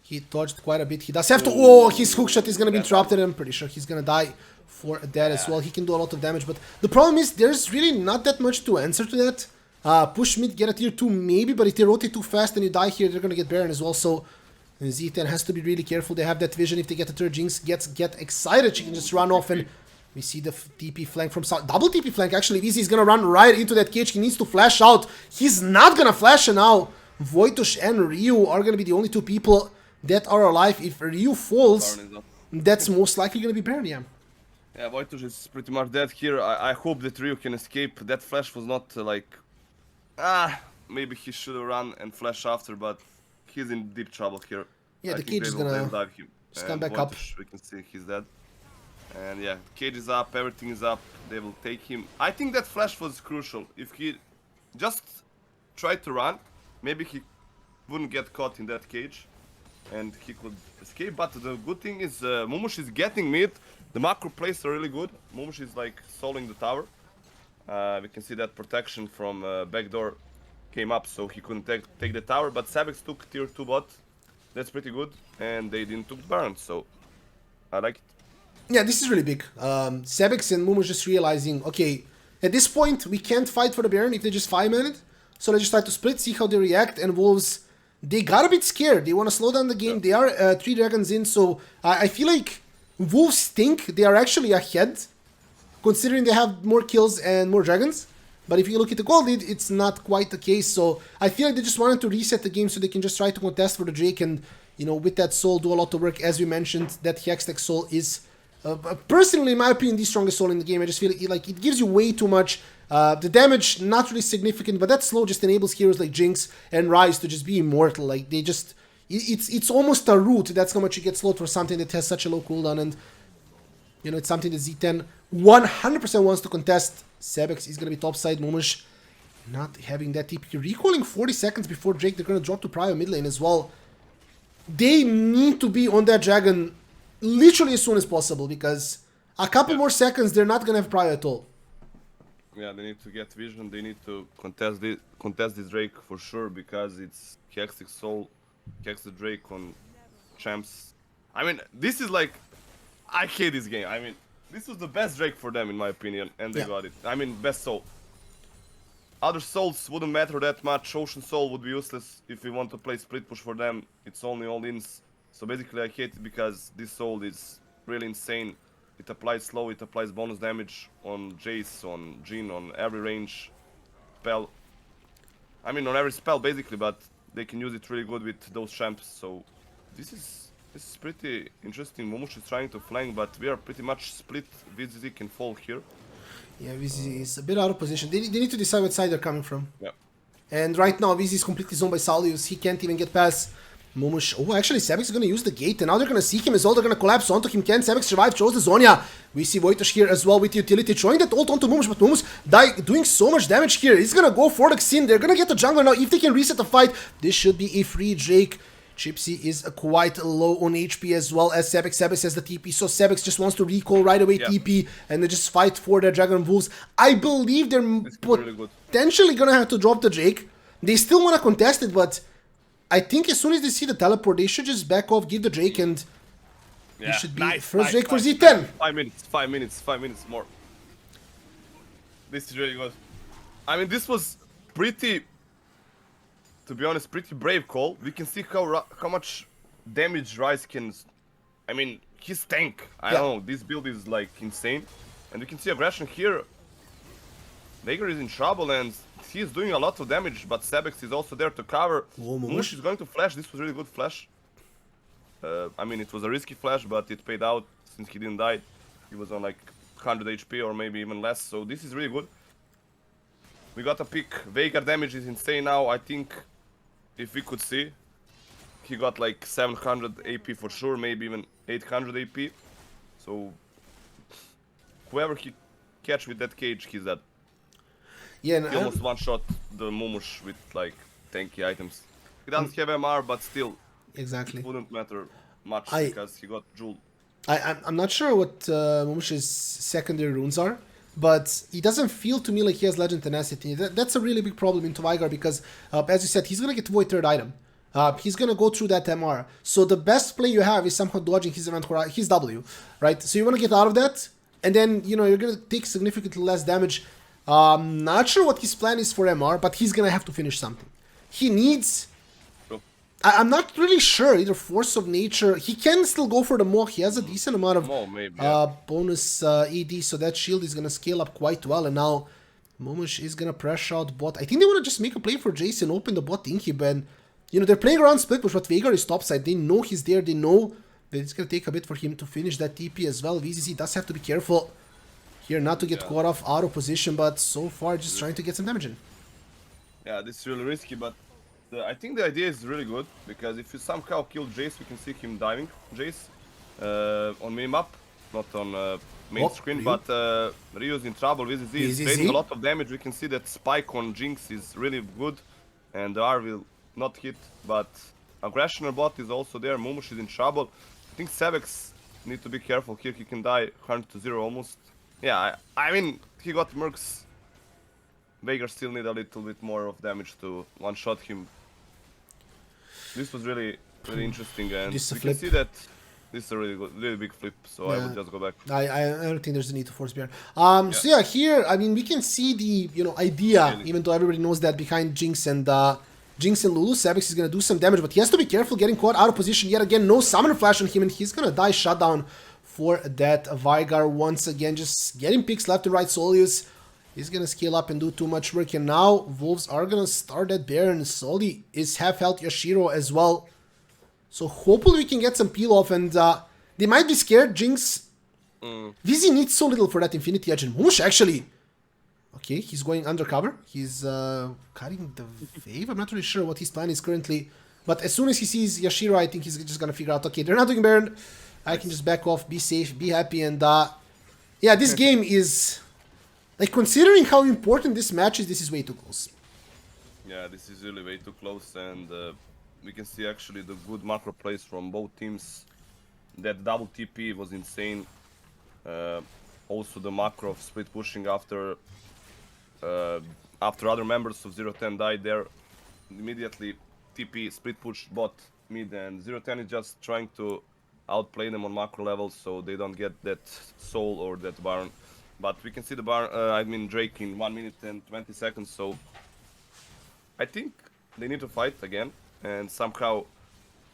He dodged quite a bit. He does have to... Oh, his hookshot is going to be interrupted. I'm pretty sure he's going to die for that as well. He can do a lot of damage, but the problem is there's really not that much to answer to that. Push mid, get a tier 2 maybe, but if they rotate too fast and you die here, they're going to get Baron as well. So Z10 has to be really careful. They have that vision. If they get a third Jinx, get excited. She can just run off and We see the TP flank from South. Double TP flank, actually. VZ is gonna run right into that cage. He needs to flash out. He's not gonna flash, and now Wojtus and Ryu are gonna be the only two people that are alive. If Ryu falls, that's most likely gonna be Baron, yeah. Yeah, Wojtus is pretty much dead here. I hope that Ryu can escape. That flash was not like... maybe he should have run and flash after, but he's in deep trouble here. Yeah, the cage is gonna stand back up. We can see he's dead. And yeah, cage is up, everything is up. They will take him. I think that flash was crucial. If he just tried to run, maybe he wouldn't get caught in that cage and he could escape. But the good thing is Mumush is getting mid. The macro plays are really good. Mumush is like soloing the tower. We can see that protection from backdoor came up, so he couldn't take the tower. But Sebekx took tier 2 bot. That's pretty good. And they didn't took Baron, so I like it. Yeah, this is really big. Sebekx and Mumush just realizing, okay, at this point, we can't fight for the Baron if they just 5-man it. So they just try to split, see how they react, and Wolves, they got a bit scared. They want to slow down the game. They are 3 dragons in, so I feel like Wolves think they are actually ahead, considering they have more kills and more dragons. But if you look at the gold lead, it's not quite the case. So I feel like they just wanted to reset the game so they can just try to contest for the Drake and, you know, with that soul do a lot of work. As we mentioned, that Hextech soul is... personally, in my opinion, the strongest soul in the game. I just feel like it gives you way too much. The damage, not really significant, but that slow just enables heroes like Jinx and Ryze to just be immortal. Like, they just... It's almost a root. That's how much you get slowed for something that has such a low cooldown. And, you know, it's something that Z10 100% wants to contest. Sebekx is going to be topside. Mumush not having that TP. Recalling 40 seconds before Drake. They're going to drop to Prio mid lane as well. They need to be on that dragon literally as soon as possible, because a couple more seconds they're not gonna have Prio at all. Yeah, they need to get vision. They need to contest this Drake for sure, because it's Hextech Soul, Hextech Drake on champs. I mean, this is like, I hate this game. I mean, this was the best Drake for them in my opinion, and they got it. I mean, best soul. Other souls wouldn't matter that much. Ocean Soul would be useless if we want to play split push for them. It's only all-ins. So basically I hate it because this soul is really insane. It applies slow, it applies bonus damage on Jace, on Jhin, on every range spell. I mean on every spell basically, but they can use it really good with those champs. So this is pretty interesting. Mumush is trying to flank, but we are pretty much split. VZZ can fall here. Yeah, VZ is a bit out of position. They need to decide what side they're coming from. Yeah. And right now VZ is completely zoned by Saulius. He can't even get past Mumush. Oh, actually, Sebekx is going to use the gate, and now they're going to seek him as well. They're going to collapse onto him. Can Sebekx survive? Chose the Zonya. We see Wojtus here as well with utility, throwing that ult onto Mumush, but Mumush doing so much damage here. He's going to go for the Xin. They're going to get the jungler now. If they can reset the fight, this should be a free Drake. Chipsy is quite low on HP as well as Sebekx. Sebekx has the TP, so Sebekx just wants to recall right away TP and then just fight for their Dragon Wolves. I believe they're potentially going to have to drop the Drake. They still want to contest it, but I think as soon as they see the teleport, they should just back off, give the Drake, and it should be first Drake for Z10. 5 minutes more. This is really good. I mean, this was pretty, to be honest, pretty brave call. We can see how much damage Ryze can... I mean, his tank. I don't know, this build is like insane. And we can see aggression here. Veigar is in trouble and he's doing a lot of damage, but Sebekx is also there to cover. Mush is going to flash. This was really good flash. I mean, it was a risky flash, but it paid out since he didn't die. He was on like 100 HP or maybe even less, so this is really good. We got a pick. Veigar damage is insane now. I think if we could see, he got like 700 AP for sure, maybe even 800 AP. So whoever he catch with that cage, he's dead. Yeah, he almost one-shot the Mumush with like tanky items. He doesn't have MR, but still, it wouldn't matter much because he got Jewel. I'm not sure what Mumush's secondary runes are, but he doesn't feel to me like he has Legend Tenacity. That's a really big problem into Veigar because, as you said, he's going to get Void third item. He's going to go through that MR. So the best play you have is somehow dodging his event horizon, his W, right? So you want to get out of that, and then, you know, you're going to take significantly less damage. Not sure what his plan is for MR, but he's gonna have to finish something. He needs... I'm not really sure. Either Force of Nature. He can still go for the Maw. He has a decent amount of maybe, bonus ED, so that shield is going to scale up quite well. And now Momush is going to pressure out bot. I think they want to just make a play for Jason, open the bot inhib. And, you know, they're playing around split push, but Veigar is topside. They know he's there. They know that it's going to take a bit for him to finish that TP as well. VZZ does have to be careful here not to get caught off out of position, but so far just trying to get some damage in. Yeah, this is really risky, but I think the idea is really good, because if you somehow kill Jace, we can see him diving Jace on minimap, not on main screen, Ryu. but Ryu's in trouble. VZZ is trading a lot of damage. We can see that spike on Jinx is really good, and the R will not hit, but Aggression bot is also there. Momush is in trouble. I think Sebekx need to be careful here. He can die 100-0 almost. Yeah, I mean, he got Mercs. Veigar still need a little bit more of damage to one-shot him. This was really interesting, and we can see that this is a really big flip, so I would just go back. I don't think there's a need to force bear. So yeah, here, I mean, we can see the, you know, idea, even though everybody knows that behind Jinx and Lulu, Sebekx is going to do some damage, but he has to be careful getting caught out of position yet again. No Summoner Flash on him, and he's going to die shutdown for that Veigar once again. Just getting picks left and right. Solius is going to scale up and do too much work, and now Wolves are going to start that Baron. Soli is half health, Yashiro as well. So hopefully we can get some peel off, and they might be scared. Jinx. VZ needs so little for that Infinity Edge, and Mush actually. Okay, he's going undercover. He's cutting the wave. I'm not really sure what his plan is currently. But as soon as he sees Yashiro, I think he's just going to figure out, okay, they're not doing Baron. I can just back off, be safe, be happy. And yeah, this game is... Like, considering how important this match is, this is way too close. Yeah, this is really way too close. And we can see actually the good macro plays from both teams. That double TP was insane. Also the macro of split pushing after other members of 010 died there. Immediately TP split push bot mid, and 010 is just trying to outplay them on macro levels so they don't get that soul or that Baron. But we can see the I mean Drake in 1 minute and 20 seconds, so I think they need to fight again and somehow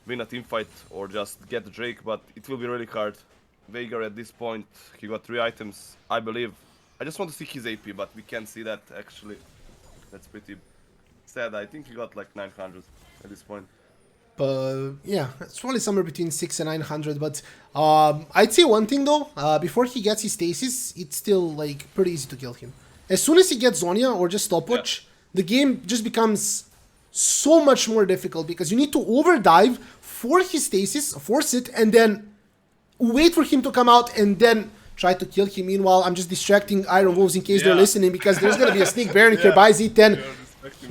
win a team fight or just get the Drake, but it will be really hard. Veigar at this point, he got 3 items, I believe. I just want to see his AP, but we can't see that actually. That's pretty sad. I think he got like 900 at this point. But yeah, it's probably somewhere between 600 and 900. But I'd say one thing though, before he gets his stasis, it's still like pretty easy to kill him. As soon as he gets Zonia or just stopwatch, the game just becomes so much more difficult because you need to overdive for his stasis, force it, and then wait for him to come out and then try to kill him. Meanwhile, I'm just distracting Iron Wolves in case they're listening, because there's going to be a sneak Baron here by Z10.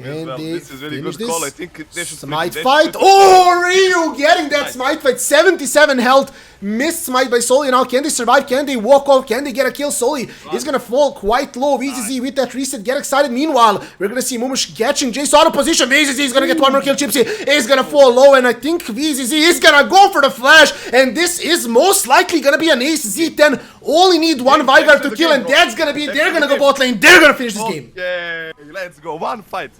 And this is really good call. I think they should smite fight. Oh, Ryu getting that smite fight. 77 health. Missed smite by Soli. Now, can they survive? Can they walk off? Can they get a kill? Soli is going to fall quite low. VZZ with that reset. Get excited. Meanwhile, we're going to see Momush catching Jace out of position. VZZ is going to get one more kill. Chipsy is going to fall low. And I think VZZ is going to go for the flash. And this is most likely going to be an ace. Z10 only need one Veigar to kill. And that's going to be, they're going to go bot lane. They're going to finish this game. Yeah, let's go. One fight.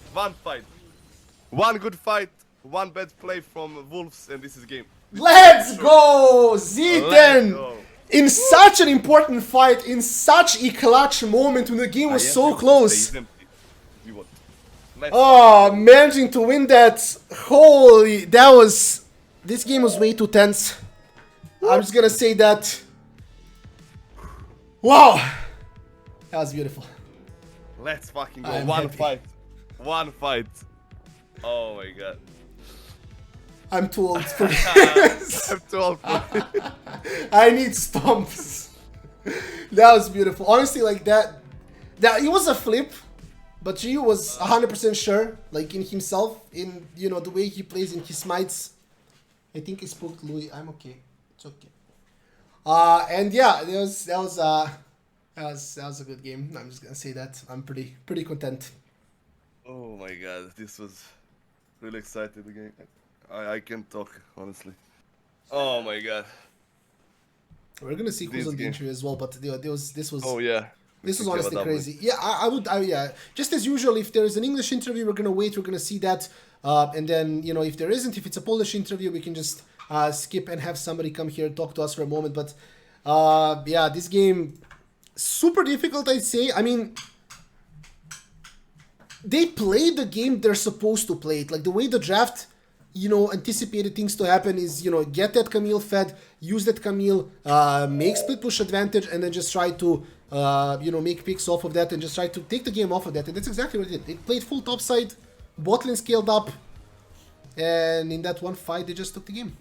One good fight. One bad play from Wolves. And this is game. Let's go! Z10! In such an important fight, in such a clutch moment when the game was so close. Oh, managing to win that. Holy, that was... This game was way too tense. I'm just gonna say that. Wow! That was beautiful. Let's fucking go. One fight. One fight. Oh my god. I'm too old for this. I'm too old for this. I need stomps. That was beautiful. Honestly, like that it was a flip, but Ryu was 100% sure, like in himself, in, you know, the way he plays in his smites. I think he spoke to Louis. I'm okay. It's okay. And yeah, that was a good game. I'm just gonna say that. I'm pretty content. Oh my god, this was really exciting again. I can't talk, honestly. Oh my god. We're gonna see who's on the interview as well, but this was... Oh yeah. This is honestly crazy. Yeah, I would. Yeah, just as usual, if there is an English interview, we're gonna wait. We're gonna see that, and then if there isn't, if it's a Polish interview, we can just skip and have somebody come here and talk to us for a moment. But yeah, this game super difficult, I'd say. I mean, they played the game they're supposed to play it. Like the way the draft, anticipated things to happen is, get that Camille fed, use that Camille, make split push advantage, and then just try to, make picks off of that and just try to take the game off of that. And that's exactly what they did. They played full topside, bot lane scaled up, and in that one fight, they just took the game.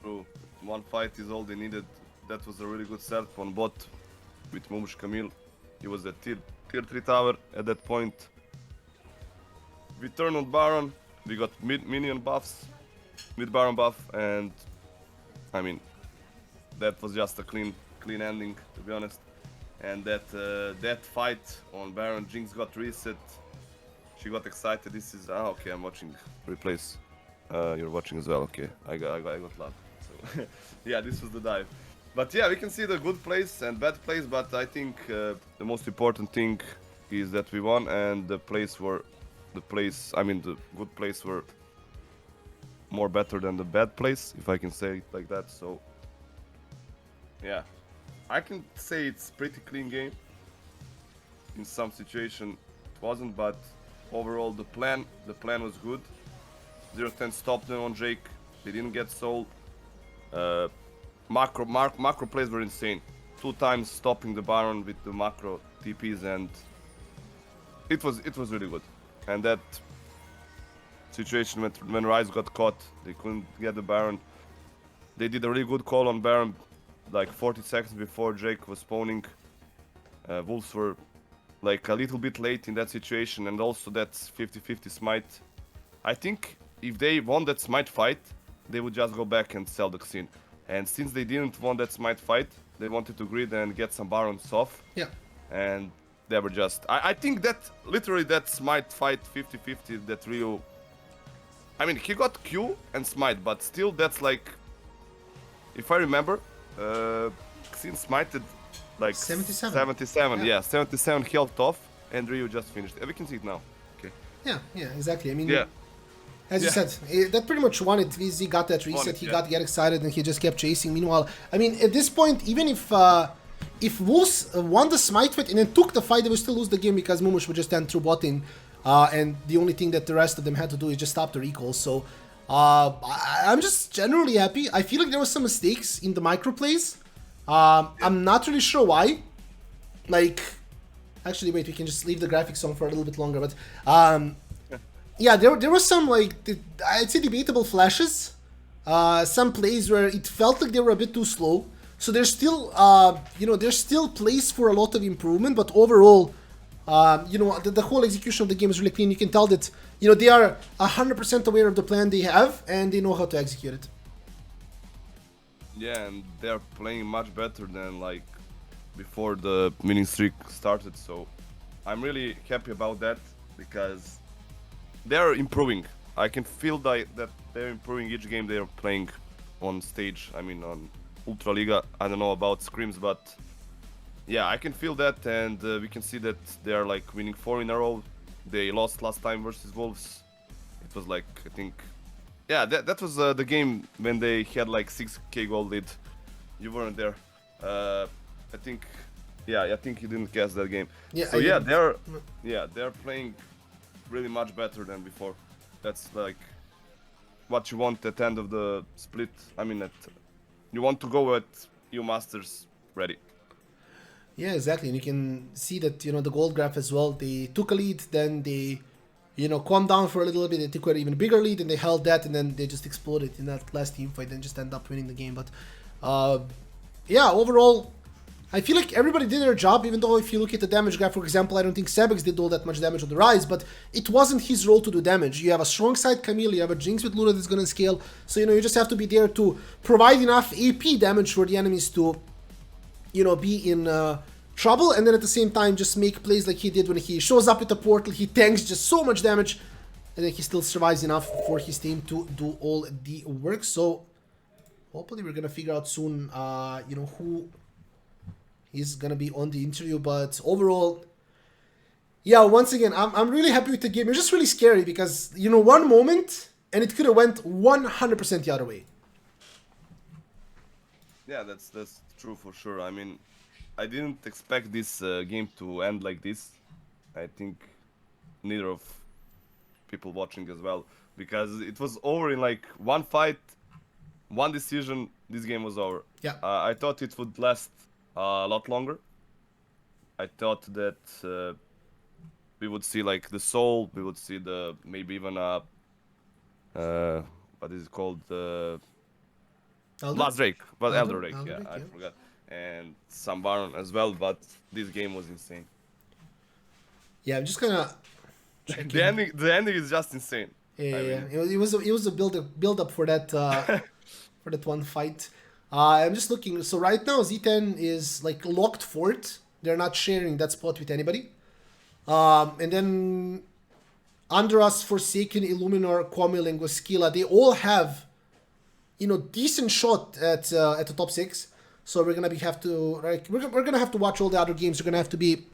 True. One fight is all they needed. That was a really good start on bot with Mumush Camille. He was at tier 3 tower at that point. We turned on Baron. We got minion buffs, mid Baron buff, and I mean, that was just a clean ending, to be honest. And that fight on Baron, Jinx got reset. She got excited. This is okay. I'm watching replays. You're watching as well. Okay, I got loud. So yeah, this was the dive. But yeah, we can see the good plays and bad plays. But I think the most important thing is that we won, and the good plays were more better than the bad plays, if I can say it like that. So yeah, I can say it's pretty clean game. In some situation it wasn't, but overall the plan was good. 0-10 stopped them on Jake. They didn't get sold. Macro plays were insane. 2 times stopping the Baron with the macro TPs, and it was really good. And that situation when Ryze got caught, they couldn't get the Baron. They did a really good call on Baron like 40 seconds before Jake was spawning. Wolves were like a little bit late in that situation, and also that's 50-50 smite. I think if they won that smite fight, they would just go back and sell the Xin. And since they didn't want that smite fight, they wanted to grid and get some Barons off. Yeah. And they were just... I think that, literally that smite fight 50-50 that Ryu... I mean, he got Q and smite, but still that's like... If I remember, Xin smited like 77, yeah, 77 health off, and Ryu just finished. We can see it now. Okay. Yeah, exactly. I mean, yeah. As you said, that pretty much won it. VZ got that reset, he got excited, and he just kept chasing. Meanwhile, I mean, at this point, even if Wolves won the smite fight and then took the fight, they would still lose the game because Mumush would just stand through botting, and the only thing that the rest of them had to do is just stop the recall. So I'm just generally happy. I feel like there was some mistakes in the micro plays. I'm not really sure why. Like, actually, wait, we can just leave the graphics on for a little bit longer, but yeah, there was some, like, I'd say debatable flashes. Some plays where it felt like they were a bit too slow. So there's still, there's still place for a lot of improvement. But overall, the whole execution of the game is really clean. You can tell that, they are 100% aware of the plan they have, and they know how to execute it. Yeah, and they're playing much better than, like, before the winning streak started. So I'm really happy about that, because they're improving. I can feel that they're improving each game they're playing on stage. I mean, on ULTRALIGA. I don't know about scrims, but yeah, I can feel that, and we can see that they're like winning 4 in a row. They lost last time versus Wolves. It was like, I think, yeah, that was the game when they had like 6k gold lead. You weren't there. I think you didn't guess that game. Yeah, so they're playing really much better than before. That's like what you want at the end of the split. I mean, you want to go at EU Masters ready. Yeah, exactly. And you can see that, the gold graph as well. They took a lead, then they, calmed down for a little bit. They took an even bigger lead, and they held that, and then they just exploded in that last team fight and just end up winning the game. But yeah, overall, I feel like everybody did their job, even though if you look at the damage graph, for example, I don't think Sebekx did all that much damage on the Ryze, but it wasn't his role to do damage. You have a strong side Camille, you have a Jinx with Luna that's going to scale, so, you just have to be there to provide enough AP damage for the enemies to, be in trouble, and then at the same time just make plays like he did when he shows up with the portal, he tanks just so much damage, and then he still survives enough for his team to do all the work. So hopefully we're going to figure out soon, who he's gonna be on the interview. But overall, yeah, once again, I'm really happy with the game. It's just really scary because, you know, one moment and it could have went 100% the other way. Yeah, that's true for sure. I mean, I didn't expect this game to end like this. I think neither of people watching as well, because it was over in like one fight, one decision. This game was over. Yeah. I thought it would last a lot longer. I thought that we would see like the soul, we would see the maybe even what is it called, Last Drake, but Elder Drake, yeah, I forgot, and some Baron as well. But this game was insane. Yeah, I'm just gonna. The ending is just insane. Yeah. It was a build up for that for that one fight. I'm just looking. So right now Z10 is like locked fort. They're not sharing that spot with anybody. And then under us, Forsaken, Illuminor, Kwamil, and Goskila, they all have, you know, decent shot at the top 6. So we're gonna we're gonna have to watch all the other games. We're gonna have to be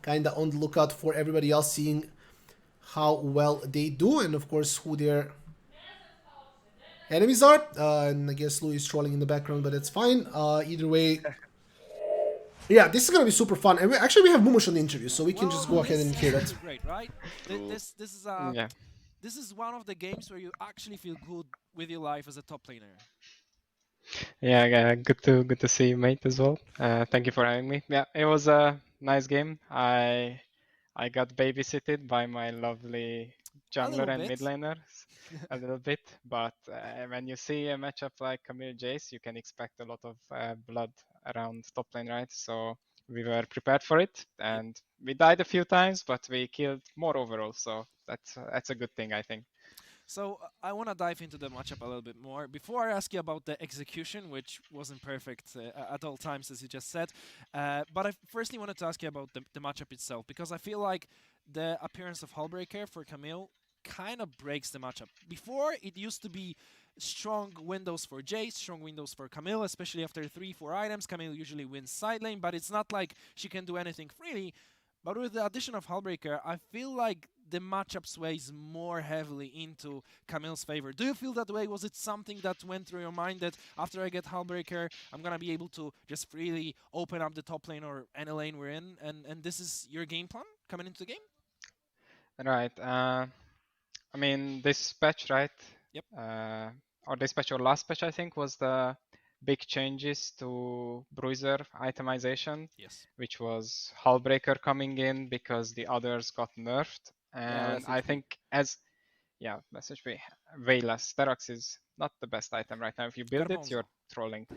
kind of on the lookout for everybody else, seeing how well they do, and of course who their enemies are. And I guess Louis is trolling in the background, but it's fine. Either way, yeah, this is gonna be super fun. And we have Mumush on the interview, so we can just go ahead and hear that. Great, right? This is one of the games where you actually feel good with your life as a top laner. Yeah, good to see you, mate, as well. Thank you for having me. Yeah, it was a nice game. I got babysitted by my lovely jungler and mid laners a little bit, but when you see a matchup like Camille Jace, you can expect a lot of blood around top lane, right? So we were prepared for it, and we died a few times, but we killed more overall, so that's a good thing, I think. So I want to dive into the matchup a little bit more. Before I ask you about the execution, which wasn't perfect at all times, as you just said, but I firstly wanted to ask you about the matchup itself, because I feel like the appearance of Hullbreaker for Camille kind of breaks the matchup. Before, it used to be strong windows for Jace, strong windows for Camille, especially after 3-4 items. Camille usually wins side lane, but it's not like she can do anything freely. But with the addition of Hullbreaker, I feel like the matchup sways more heavily into Camille's favor. Do you feel that way? Was it something that went through your mind that after I get Hullbreaker, I'm going to be able to just freely open up the top lane or any lane we're in? And this is your game plan coming into the game? Right. I mean, this patch, right? Yep. Or this patch or last patch, I think, was the big changes to Bruiser itemization. Yes. Which was Hullbreaker coming in because the others got nerfed. And I think message way less. Sterox is not the best item right now. If you build it, you're trolling.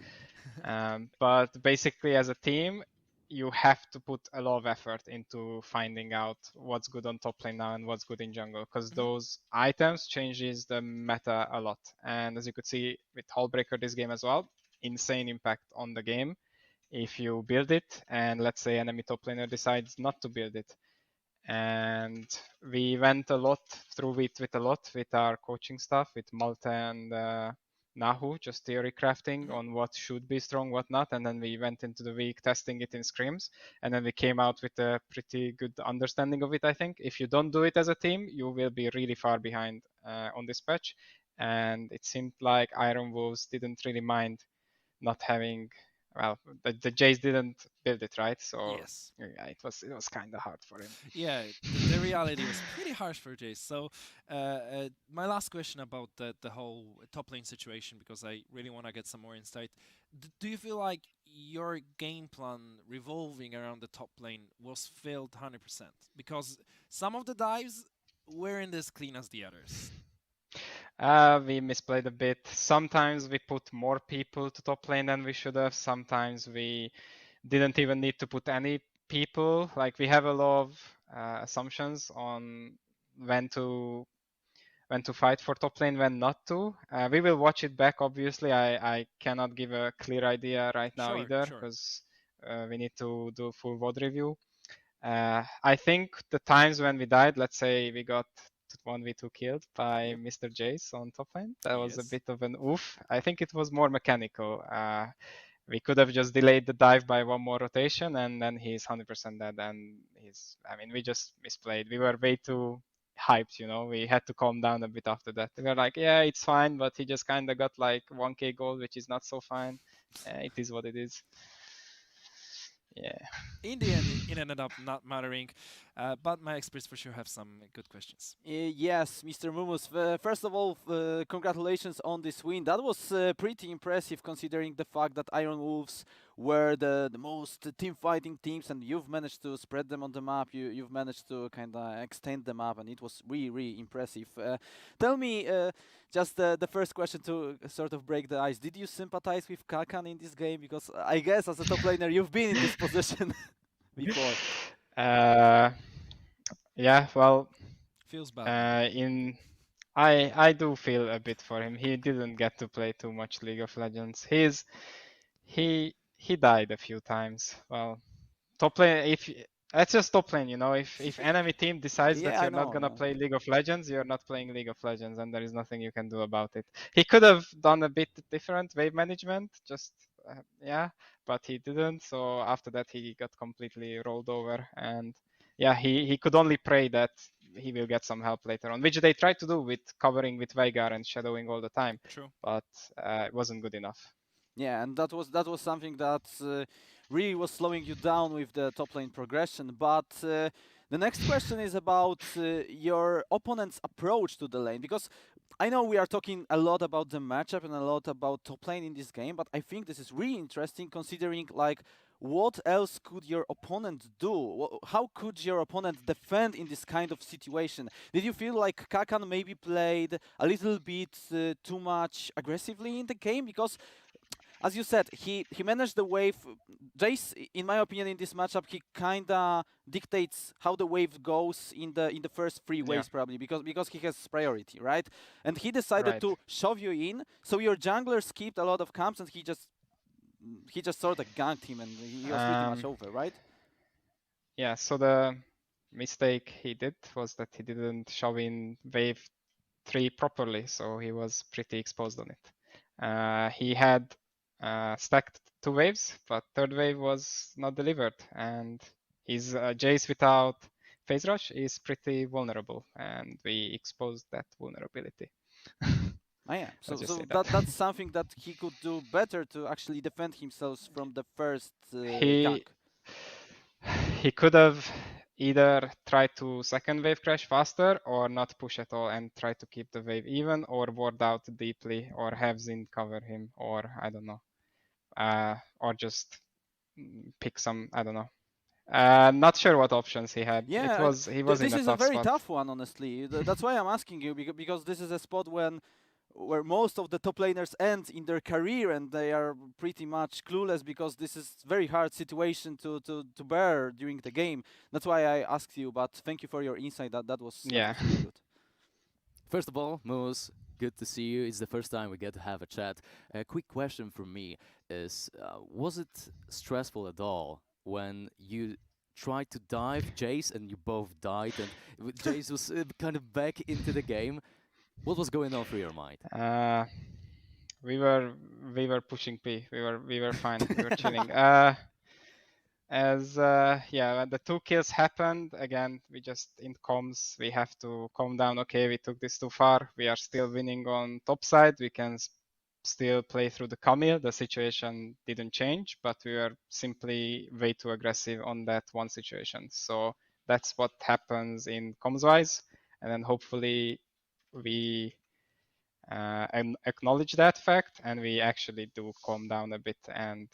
But basically, as a team, you have to put a lot of effort into finding out what's good on top lane now and what's good in jungle, because those items changes the meta a lot. And as you could see with Hullbreaker this game as well, insane impact on the game if you build it and let's say enemy top laner decides not to build it. And we went a lot through it with our coaching staff, with Malte and Nahu, just theory crafting on what should be strong, what not, and then we went into the week testing it in scrims, and then we came out with a pretty good understanding of it, I think. If you don't do it as a team, you will be really far behind on this patch, and it seemed like Iron Wolves didn't really mind not having, well, the Jace didn't build it, right? So yes. Yeah, it was kind of hard for him. Yeah, the reality was pretty harsh for Jace. So my last question about the whole top lane situation, because I really want to get some more insight. Do you feel like your game plan revolving around the top lane was filled 100%? Because some of the dives weren't as clean as the others. We misplayed a bit. Sometimes we put more people to top lane than we should have. Sometimes we didn't even need to put any people. Like, we have a lot of assumptions on when to fight for top lane, when not to. We will watch it back, obviously. I cannot give a clear idea right now either, because we need to do a full VOD review. I think the times when we died, let's say we got 1v2 killed by Mr. Jace on top lane, that was a bit of an oof. I think it was more mechanical. we could have just delayed the dive by one more rotation, and then he's 100% dead. And I mean, we just misplayed. We were way too hyped, you know. We had to calm down a bit after that. We were like, yeah, it's fine, but he just kind of got like 1k gold, which is not so fine. It is what it is. Yeah. In the end, it ended up not mattering, but my experts for sure have some good questions. Yes, Mr. Mumus. First of all, congratulations on this win. That was pretty impressive considering the fact that Iron Wolves were the most team fighting teams, and you've managed to spread them on the map. You've managed to kind of extend the map, and it was really impressive. Tell me, just the first question to sort of break the ice. Did you sympathize with Kakan in this game? Because I guess as a top laner, you've been in this position before. Yeah, well, feels bad. I do feel a bit for him. He didn't get to play too much League of Legends. He died a few times. Well, top lane, that's just top lane, you know. If enemy team decides that you're not gonna play League of Legends, you're not playing League of Legends, and there is nothing you can do about it. He could have done a bit different wave management, just yeah, but he didn't. So after that, he got completely rolled over, and yeah, he could only pray that he will get some help later on, which they tried to do with covering with Veigar and shadowing all the time. True. But it wasn't good enough. Yeah, and that was something that really was slowing you down with the top lane progression. But the next question is about your opponent's approach to the lane, because I know we are talking a lot about the matchup and a lot about top lane in this game, but I think this is really interesting considering like what else could your opponent do? How could your opponent defend in this kind of situation? Did you feel like Kakan maybe played a little bit too much aggressively in the game? Because as you said, he managed the wave. Jace, in my opinion, in this matchup, he kinda dictates how the wave goes in the first 3 waves, probably because he has priority, right? And he decided to shove you in, so your jungler skipped a lot of camps, and he just sort of ganked him, and he was pretty much over, right? Yeah. So the mistake he did was that he didn't shove in wave 3 properly, so he was pretty exposed on it. He had stacked 2 waves, but third wave was not delivered, and his Jace without phase rush is pretty vulnerable, and we exposed that vulnerability. Oh, yeah, so that's something that he could do better to actually defend himself from the first gank. He could have either tried to second wave crash faster or not push at all and try to keep the wave even, or ward out deeply, or have Xin cover him, or I don't know, or just pick some, I don't know. Not sure what options he had. Yeah, he was in a tough spot. This is a very tough one, honestly. That's why I'm asking you, because this is a spot where most of the top laners end in their career, and they are pretty much clueless because this is very hard situation to bear during the game. That's why I asked you, but thank you for your insight. That was really good. First of all, Moose, good to see you. It's the first time we get to have a chat. A quick question from me is, was it stressful at all when you tried to dive Jace and you both died, and Jace was kind of back into the game? What was going on through your mind? We were pushing P. We were fine. We were chilling. When the 2 kills happened, again, we just in comms, we have to calm down. Okay, we took this too far. We are still winning on top side. We can still play through the Camille. The situation didn't change, but we were simply way too aggressive on that one situation. So that's what happens in comms wise, and then hopefully we acknowledge that fact, and we actually do calm down a bit and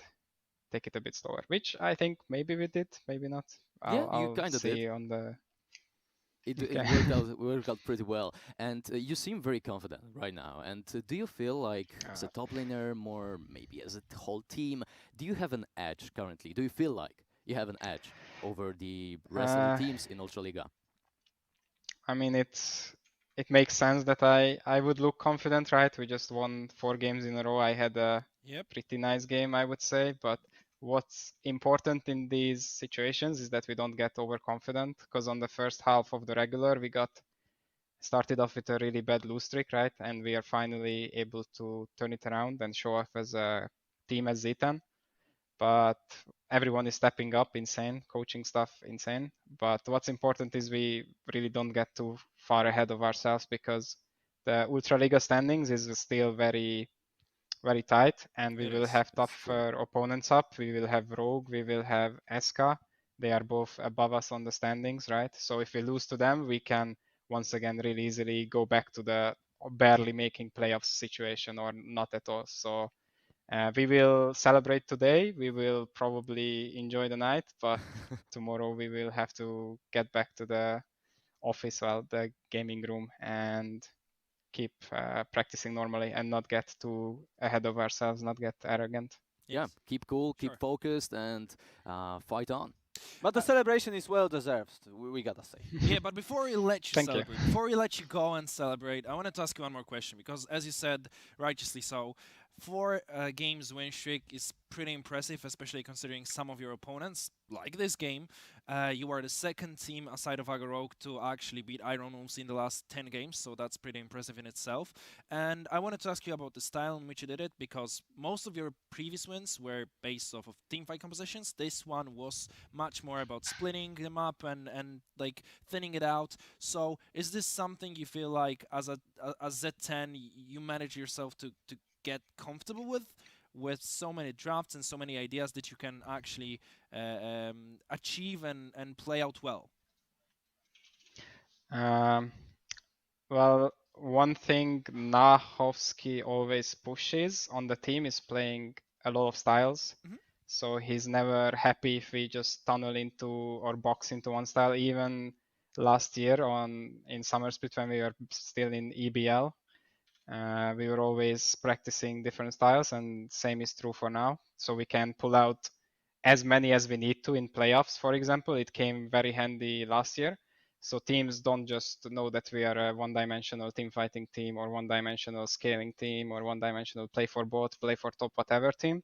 take it a bit slower, which I think maybe we did, maybe not. You kind of did. On the... It worked out pretty well, and you seem very confident right now. And do you feel like, as a top laner, more maybe as a whole team, do you have an edge currently? Do you feel like you have an edge over the rest of the teams in ULTRALIGA? I mean, it makes sense that I would look confident, right? We just won 4 games in a row. I had a pretty nice game, I would say. But what's important in these situations is that we don't get overconfident, because on the first half of the regular, we started off with a really bad lose streak, right? And we are finally able to turn it around and show off as a team as Z10. but everyone is stepping up insane, coaching stuff insane. But what's important is we really don't get too far ahead of ourselves, because the ULTRALIGA standings is still very, very tight, and we will have tougher opponents up. We will have Rogue, we will have SK. They are both above us on the standings, right? So if we lose to them, we can once again really easily go back to the barely making playoffs situation, or not at all. So we will celebrate today. We will probably enjoy the night, but tomorrow we will have to get back to the office, well, the gaming room, and keep practicing normally and not get too ahead of ourselves, not get arrogant. Yeah, keep cool, keep focused, and fight on. But the celebration is well deserved, we gotta say. Yeah, but before we let you celebrate, before we let you go and celebrate, I wanted to ask you one more question, because as you said, righteously so, 4 games win streak is pretty impressive, especially considering some of your opponents, like this game. You are the second team aside of Rogue to actually beat Iron Wolves in the last 10 games, so that's pretty impressive in itself. And I wanted to ask you about the style in which you did it, because most of your previous wins were based off of teamfight compositions. This one was much more about splitting them up and like thinning it out. So is this something you feel like as a Z10 you manage yourself to get comfortable with so many drafts and so many ideas that you can actually achieve and play out well? Well, one thing Nahovsky always pushes on the team is playing a lot of styles. So he's never happy if we just tunnel into or box into one style. Even last year in Summer Split, when we were still in EBL, we were always practicing different styles, and same is true for now. So we can pull out as many as we need to in playoffs, for example. It came very handy last year. So teams don't just know that we are a one-dimensional team fighting team, or one-dimensional scaling team, or one-dimensional play for bot, play for top, whatever team.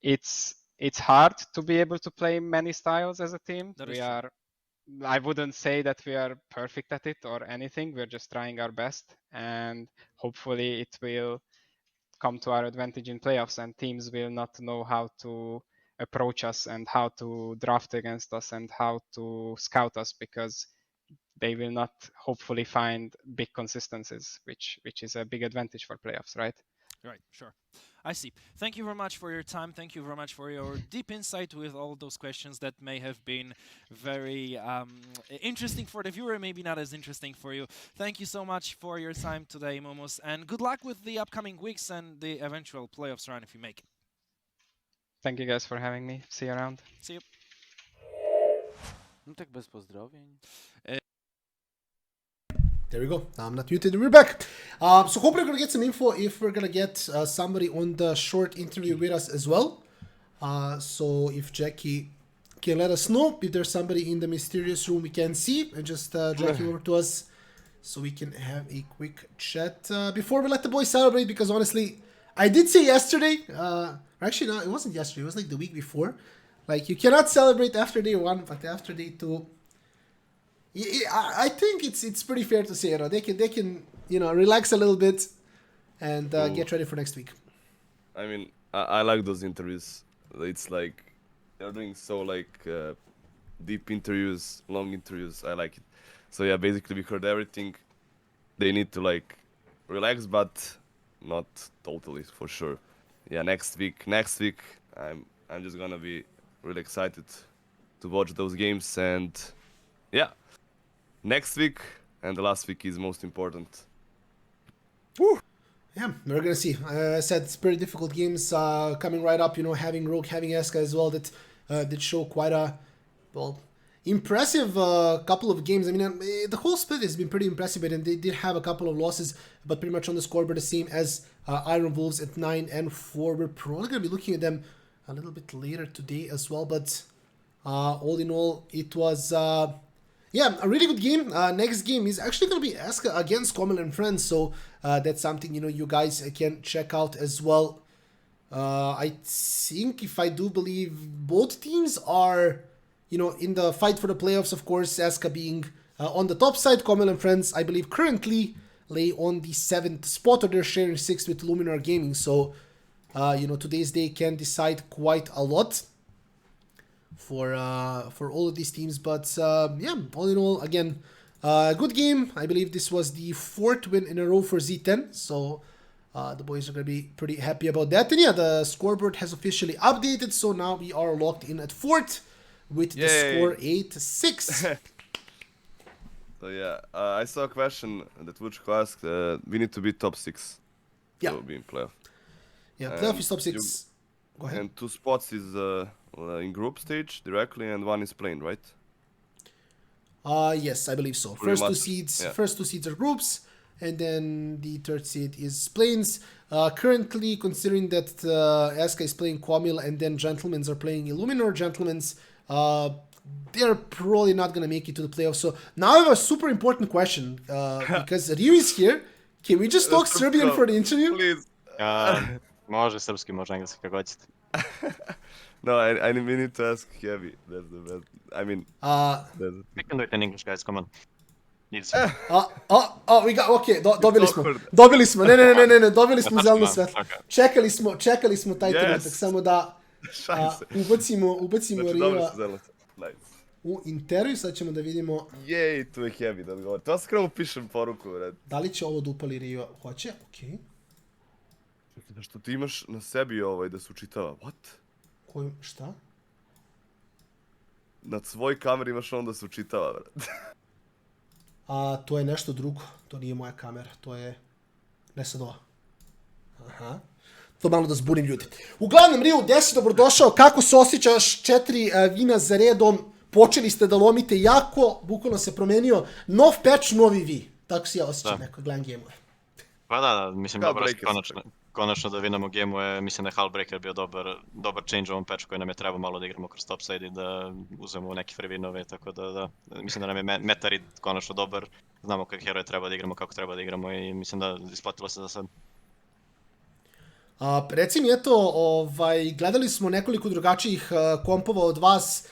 It's hard to be able to play many styles as a team. I wouldn't say that we are perfect at it or anything. We're just trying our best, and hopefully it will come to our advantage in playoffs, and teams will not know how to approach us and how to draft against us and how to scout us, because they will not hopefully find big consistencies, which is a big advantage for playoffs, right? Right, sure. I see. Thank you very much for your time. Thank you very much for your deep insight with all those questions that may have been very interesting for the viewer, maybe not as interesting for you. Thank you so much for your time today, Momos, and good luck with the upcoming weeks and the eventual playoffs run if you make it. Thank you guys for having me. See you around. See you. No tak bez pozdrowień. There we go. I'm not muted. We're back. So hopefully we're gonna get some info if we're gonna get somebody on the short interview with us as well. So if Jackie can let us know if there's somebody in the mysterious room we can see, and just drag him over to us so we can have a quick chat before we let the boys celebrate. Because honestly, I did say yesterday. Actually, no, it wasn't yesterday. It was like the week before. Like, you cannot celebrate after day 1, but after day 2. I think it's pretty fair to say, they can relax a little bit and get ready for next week. I mean, I like those interviews. It's like they're doing so deep interviews, long interviews. I like it. So yeah, basically we heard everything. They need to relax, but not totally, for sure. Yeah, next week I'm just gonna be really excited to watch those games, and yeah. Next week and the last week is most important. Woo! Yeah, we're gonna see. I said it's pretty difficult games coming right up. Having Rogue, having SK as well, that did show quite a impressive couple of games. I mean, the whole split has been pretty impressive, and they did have a couple of losses, but pretty much on the scoreboard the same as Iron Wolves at 9 and 4. We're probably gonna be looking at them a little bit later today as well, but all in all, it was. Yeah, a really good game. Next game is actually going to be SK against Common and Friends, so that's something, you guys can check out as well. I think, if I do believe, both teams are, in the fight for the playoffs, of course, SK being on the top side. Common and Friends, I believe, currently lay on the 7th spot, or they're sharing 6th with Luminar Gaming, so today's day can decide quite a lot for all of these teams. But yeah, all in all, again, good game. I believe this was the 4th win in a row for Z10. So the boys are going to be pretty happy about that. And yeah, the scoreboard has officially updated. So now we are locked in at 4th with the score 8-6. So yeah, I saw a question that Wojtus asked. We need to be top 6 to be in playoff. Yeah, playoff is top 6. Go ahead. And 2 spots is in group stage directly, and 1 is playing, right? Yes, I believe so. Pretty much, First two seeds are groups, and then the 3rd seed is plains. Currently, considering that Aska is playing Quamil and then Gentlemen's are playing Illuminor, Gentlemen's, they're probably not going to make it to the playoffs. So now I have a super important question, because Ryu is here. Can we just talk Serbian for the interview? Please. Može srpski, može engleski, kako hoćete. No, we need to ask Heavy. That's the best. I mean, We can do it in English, guys, come on. Needs. We got, okay, dobili smo, ne, dobili smo zeleno svetlo. Čekali smo taj trenutak, samo da ubacimo Riva u intervju, sad ćemo da vidimo. Jej, tu je Heavy da odgovor. To sam krenu pišem poruku, red. Da li će ovo da upali Riva? Hoće, okej. Što ti imaš na sebi da se učitava, what? Koju, šta? Na svoj kameri imaš da se učitava, brad. To je nešto drugo, to nije moja kamera, to je... Ne sad ova. Aha. To malo da zbunim ljudi. Uglavnom, Riju, gde si dobrodošao, kako se osjećaš 4 vina za redom, počeli ste da lomite jako, bukvalno se promenio, nov patch, novi vi. Tako se ja osjećam, neko gledam game-ove. Pa da, mislim dobro, konačno da vinamo game-ove, mislim da je Hullbreaker bio dobar change u ovom patchu koji nam je trebao malo da igramo kroz topside i da uzmemo neki free winove, tako da, mislim da nam je meta read konačno dobar, znamo kakve heroje treba da igramo, kako treba da igramo i mislim da isplatilo se za sad. Reci mi, eto, gledali smo nekoliko drugačijih kompova od vas,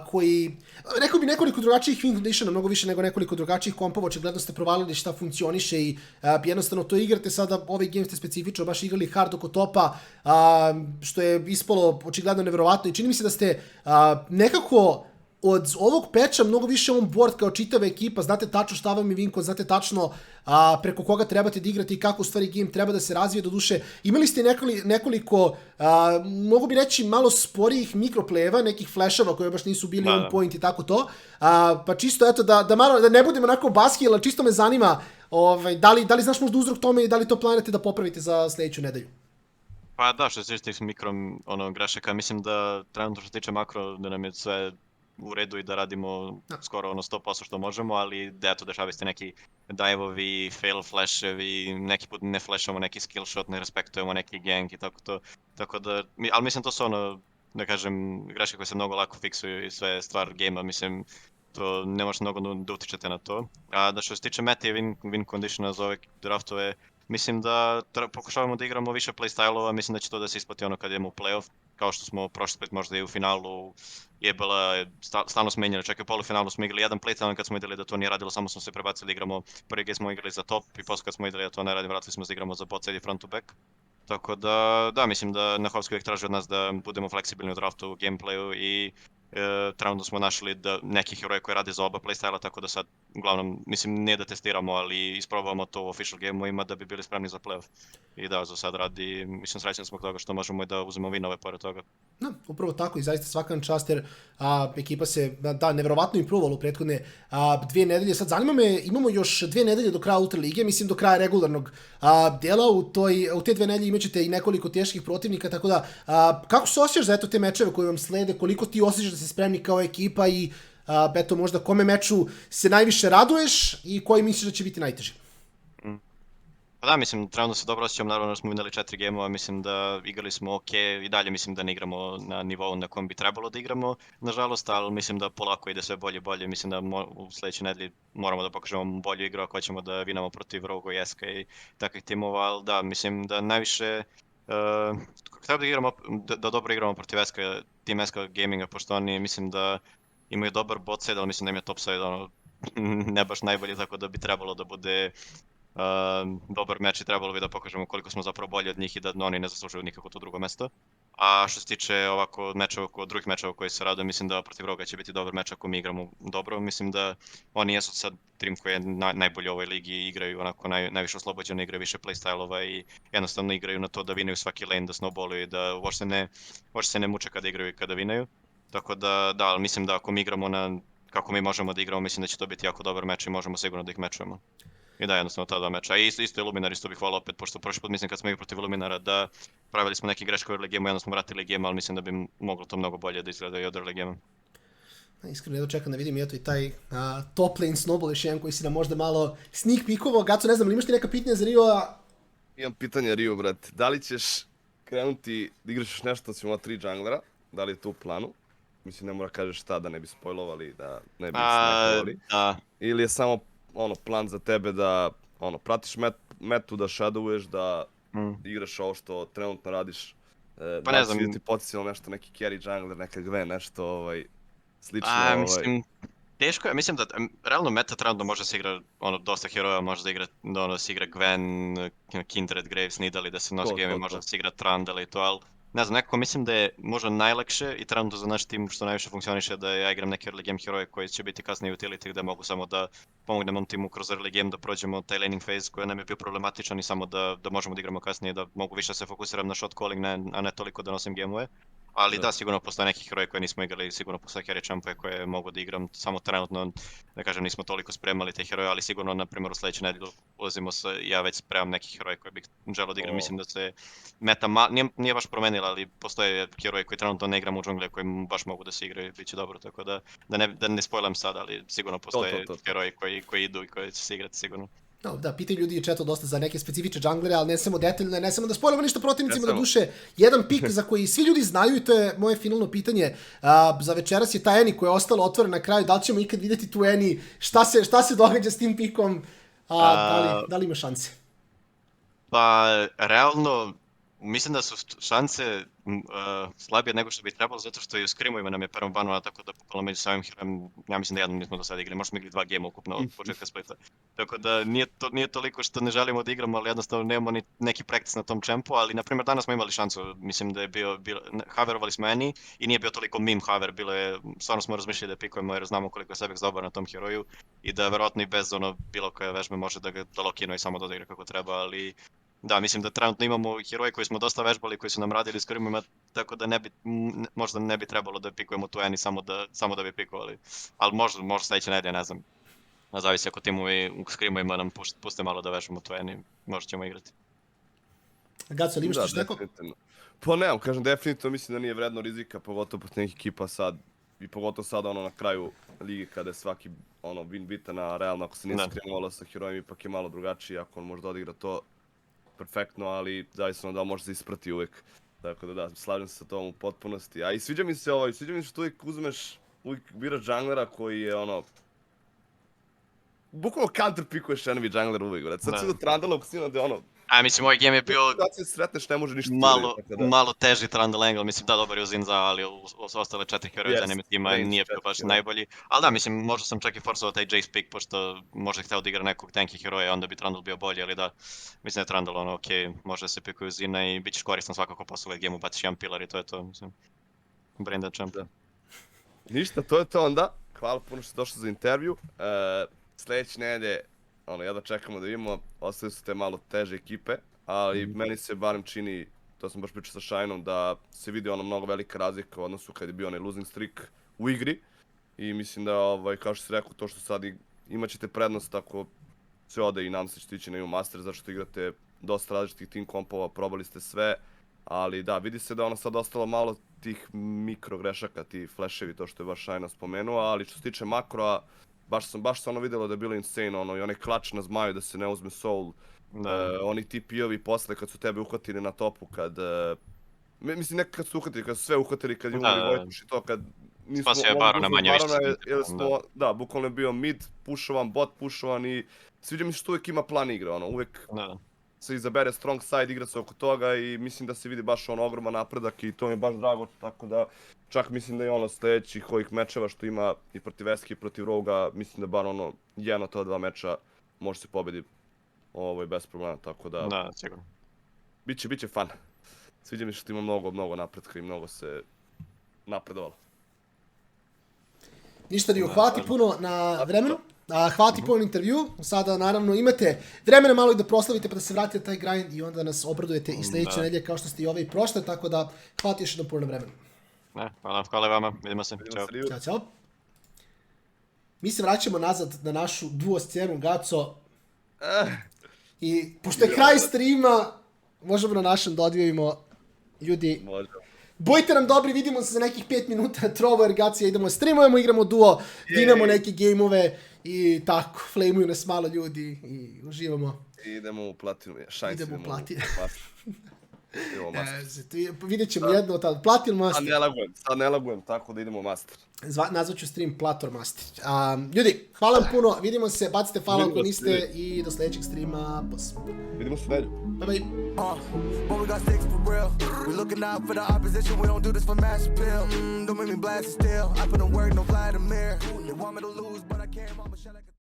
koji, rekao bi nekoliko drugačijih win conditiona, mnogo više nego nekoliko drugačijih kompova, očigledno ste provalili šta funkcioniše i jednostavno to igrate, sada ovaj game ste specifično baš igrali hard oko topa, što je ispalo očigledno neverovatno i čini mi se da ste nekako od ovog patcha mnogo više on board kao čitava ekipa, znate tačno šta vam je Vinko, znate tačno preko koga trebate da igrate i kako u stvari game treba da se razvije. Do duše, imali ste nekoliko, mogu bi reći, malo sporijih mikroplejeva, nekih flashova koji baš nisu bili on point i tako to. Pa čisto, eto, da ne budemo onako baski, ali čisto me zanima da li znaš možda uzrok tome i da li to planirate da popravite za sljedeću nedelju? Pa da, što se tiče tih mikro grešaka, mislim da trenutno što se tiče makro, da nam je sve u redu i da radimo skoro 100% što možemo, ali da eto dešavaju se neki dive-ovi, fail flashevi, neki put ne flashamo neki skill shot, ne respektujemo neki gank i tako da, ali mislim to su da kažem, greške koje se mnogo lako fiksuju i sve stvar game-a, mislim, to ne možete mnogo da utičete na to. A da što se tiče meta i win conditiona za ove draftove, mislim da pokušavamo da igramo više playstyle-ova, mislim da će to da se isplati kad idemo u playoff, kao što smo prošli split možda i u finalu je bila, stalno smo menjali, čak i u polufinalu smo igrali jedan playtime kad smo vidjeli da to nije radilo, samo smo se prebacili da igramo, prvi game smo igrali za top i posle kad smo vidjeli da to ne radi, vratili smo se da igramo za bot side i front to back. Tako da, mislim da Nahovski uvijek traži od nas da budemo fleksibilni u draftu, u gameplayu i trenutno smo našli neki heroje koji rade za oba playstyla, tako da sad, uglavnom, mislim, ne da testiramo, ali isprobavamo to u official game-ovima da bi bili spremni za playoff. I da, za sad radi, mislim, srećeni smo toga što možemo i da uzmemo winove pored toga. No, upravo tako i zaista svakan čast jer ekipa se, nevjerovatno improvala u prethodne 2 nedelje. Sad zanima me, imamo još 2 nedelje do kraja Ultra Lige, mislim do kraja regularnog dela. U te 2 nedelje imat ćete i nekoliko teških protivnika, tako da kako se osjećaš za te mečeve koji vam slede, koliko ti osjećaš da si spremni kao ekipa i eto možda kome meču se najviše raduješ i koji misliš da će biti najteži? Pa da, mislim, trenutno se dobro osjećam, naravno smo vidjeli 4 game-ova, mislim da igrali smo ok, i dalje mislim da ne igramo na nivou na kojem bi trebalo da igramo, nažalost, ali mislim da polako ide sve bolje i bolje, mislim da u sljedećoj nedelji moramo da pokažemo bolju igru ako hoćemo da vinamo protiv Rogo i SK i takvih timova, ali da, mislim da najviše treba da igramo, da dobro igramo protiv SK, Team SK Gaminga, pošto oni mislim da imaju dobar bot side, ali mislim da im je top side ne baš najbolji, tako da bi trebalo da bude dobar meč i trebalo bi da pokažemo koliko smo zapravo bolji od njih i da oni ne zaslužuju nikako to drugo mesto. A što se tiče ovako drugih mečeva koji se rade, mislim da protiv Roga će biti dobar meč ako mi igramo dobro. Mislim da oni jesu sad trim koji je najbolji u ovoj ligi i igraju onako najviše oslobođeno, igraju više playstylova i jednostavno igraju na to da vinaju svaki lane, da snowballuju i da uopšte se ne muče kada igraju i kada vinaju. Tako da, ali mislim da ako mi igramo kako mi možemo da igramo, mislim da će to biti jako dobar meč i možemo sigurno da ih mečujemo. I da, jednostavno ta dva meča. A isto je Luminar, isto bih volao opet, pošto prošli put mislim kad smo igrali protiv Luminara da pravili smo neke greške u early game-u, jedno smo vratili game, ali mislim da bi moglo to mnogo bolje da izgleda i od early game-a. Iskreno jedno čekam da vidim eto i taj top lane snowball još jedan koji si nam možda malo sneak peekovo. Gaco, ne znam, li imaš ti neka pitanja za Rio? Imam pitanje Rio, brate. Da li ćeš krenuti da igraš nešto osim ova 3 junglera? Da li je to u planu? Mislim, ne mora kažeš šta da ne bi spojlovali, da ne bi snajpovali. Ili je samo plan za tebe da pratiš metu, da shadowuješ, da igraš ovo što trenutno radiš. Pa ne znam. Da li ti potencijalno nešto, neki carry jungler, neka Gwen, nešto slično. Mislim, teško je, mislim da realno meta trenutno može se igra, dosta heroja može da se igra Gwen, Kindred, Graves, Nidalee, da se nosi game, može da se igra Trundle i to, ali ne znam, nekako mislim da je možda najlakše i trenutno za naš tim što najviše funkcioniše da ja igram neke early game heroje koji će biti kasnije utility gde mogu samo da pomognem mom timu kroz early game da prođemo taj laning phase koji nam je bio problematičan i samo da možemo da igramo kasnije, da mogu više se fokusiram na shot calling, a ne toliko da nosim game-ove. Ali da, sigurno postoje neki heroji koje nismo igrali, sigurno postoje carry champove koje mogu da igram, samo trenutno, da kažem, nismo toliko spremali te heroje, ali sigurno, na primjer, u sledeću nedelju ulazimo ja već spremam neki heroje koje bih želeo da igram, mislim da se meta nije baš promenila, ali postoje heroji koji trenutno ne igram u džungli, koji baš mogu da se igraju, bit će dobro, tako da ne spojlam sad, ali sigurno postoje heroji koji idu i koji će se igrati sigurno. Da, pitaju ljudi i četo dosta za neke specifične džanglere, ali ne samo detaljno, ne samo da spojlamo ništa protivnicima na duše. Jedan pik za koji svi ljudi znaju i to je moje finalno pitanje. Za večeras je ta Eni koja je ostala otvorena na kraju. Da li ćemo ikad vidjeti tu Eni? Šta se događa s tim pikom? Da li ima šanse? Pa, realno, mislim da su šanse slabije nego što bi trebalo, zato što i u skrimovima nam je prvom banova, tako da bukvalno među samim herojem, ja mislim da jednom nismo do sada igrali, možda smo igrali 2 gema ukupno od početka splita. Tako da nije toliko što ne želimo da igramo, ali jednostavno nemamo ni neki practice na tom čempu, ali na primjer danas smo imali šansu, mislim da je haverovali smo Eni i nije bio toliko meme haver, stvarno smo razmišljali da pikujemo jer znamo koliko je Sebekx dobar na tom heroju i da verovatno i bez bilo koje vežbe može da ga lokino i samo da igra kako treba, ali da, mislim da trenutno imamo heroje koji smo dosta vežbali, koji su nam radili s krimima, tako da možda ne bi trebalo da pikujemo tu Eni samo da bi pikovali. Ali možda sledeće nedelje, ne znam. Zavisi ako timovi u skrimovima nam puste malo da vežbamo tu Eni, možda ćemo igrati. Gaco, li imaš još neko? Pa nemam, kažem, definitivno mislim da nije vredno rizika, pogotovo protiv nekih ekipa sad. I pogotovo sada na kraju lige kada je svaki win bitan, a realno ako se nije skrimovalo sa herojem ipak je malo drugačiji, ako on može da odigra to perfektno, ali zavisno da može se isprati uvek. Tako da, slažem se sa tom u potpunosti. A i sviđa mi se što uvijek uvijek biraš junglera koji je bukvalno counter pikuješ enemy jungler uvijek, brate. Sad si do Trundle uksinao da je mislim, ovaj game je bio sretneš, ne može ništa malo teži Trundle angle, mislim da dobar je uz Inza, ali uz ostale 4 heroje za tima nije bio baš najbolji. Ali da, mislim, možda sam čak i forsovao taj Jace pick, pošto možda hteo da igra nekog tanky heroja, onda bi Trundle bio bolji, ali da, mislim da je Trundle okej, može da se pikuje uz Ina i bit ćeš koristan svakako posle ovaj game, baciš jedan pilar i to je to, mislim. Brandon champ. Ništa, to je to onda. Hvala puno što ste došli za intervju. Sledeće nedelje, jedva čekamo da vidimo, ostali su te malo teže ekipe, ali meni se barem čini, to sam baš pričao sa Shineom, da se vidi mnogo velika razlika u odnosu kad je bio onaj losing streak u igri. I mislim da, kao što si rekao, to što sad imat ćete prednost ako se ode i nam se ćete ići na EU Master, zato što igrate dosta različitih team kompova, probali ste sve, ali da, vidi se da sad ostalo malo tih mikro grešaka, ti flashevi, to što je baš Shine spomenuo, ali što se tiče makroa, baš se videlo da je bilo insane, i onaj klač na zmaju da se ne uzme soul, oni TP-ovi posle kad su tebe uhvatili na topu, mislim ne kad su uhvatili, kad su sve uhvatili, kad je umali Wojtus i to, kad nismo spasio je Barona manje više. Da, bukvalno je bio mid pušovan, bot pušovan i sviđa mi se što uvek ima plan igre, uvek se izabere strong side, igra se oko toga i mislim da se vidi baš ogroman napredak i to mi je baš drago, tako da čak mislim da je sledećih ovih mečeva što ima i protiv Eski i protiv Roga, mislim da bar jedan od ta 2 meča može se pobedi bez problema, tako da... Da, sigurno. Biće fan. Sviđa mi što ima mnogo napretka i mnogo se napredovalo. Ništa Rio, hvala ti puno na vremenu. Hvala ti puno na intervju. Sada naravno imate vremena malo i da proslavite pa da se vratite taj grind i onda nas obradujete i sljedeće nedelje kao što ste i ove i prošle, tako da hvala ti još jednom puno na vremenu. Hvala vama, vidimo se. Ćao. Mi se vraćamo nazad na našu duo scenu, Gaco. I pošto je kraj streama, možemo na našem da odvijemo ljudi. Budite nam dobri, vidimo se za nekih 5 minuta, Trovo jer Gacija idemo streamujemo, igramo duo, dinamo neke gameove i tako, flamuju nas malo ljudi i uživamo. Idemo u platinu, idemo u platinu. Idemo master. Vidjet ćemo jedno od tada, platin master. Sad ne lagujem, tako da idemo master. Nazvat ću stream Plator Master. Ljudi, hvala vam puno, vidimo se, bacite hvala ako niste i do sljedećeg streama. Vidimo se nedelju. Bye bye. But we got sticks for real. We looking out for the opposition. We don't do this for mass appeal. Don't make me blast it still. I put in work, no Vladimir. They want me to lose, but I can't. Mama, shut like a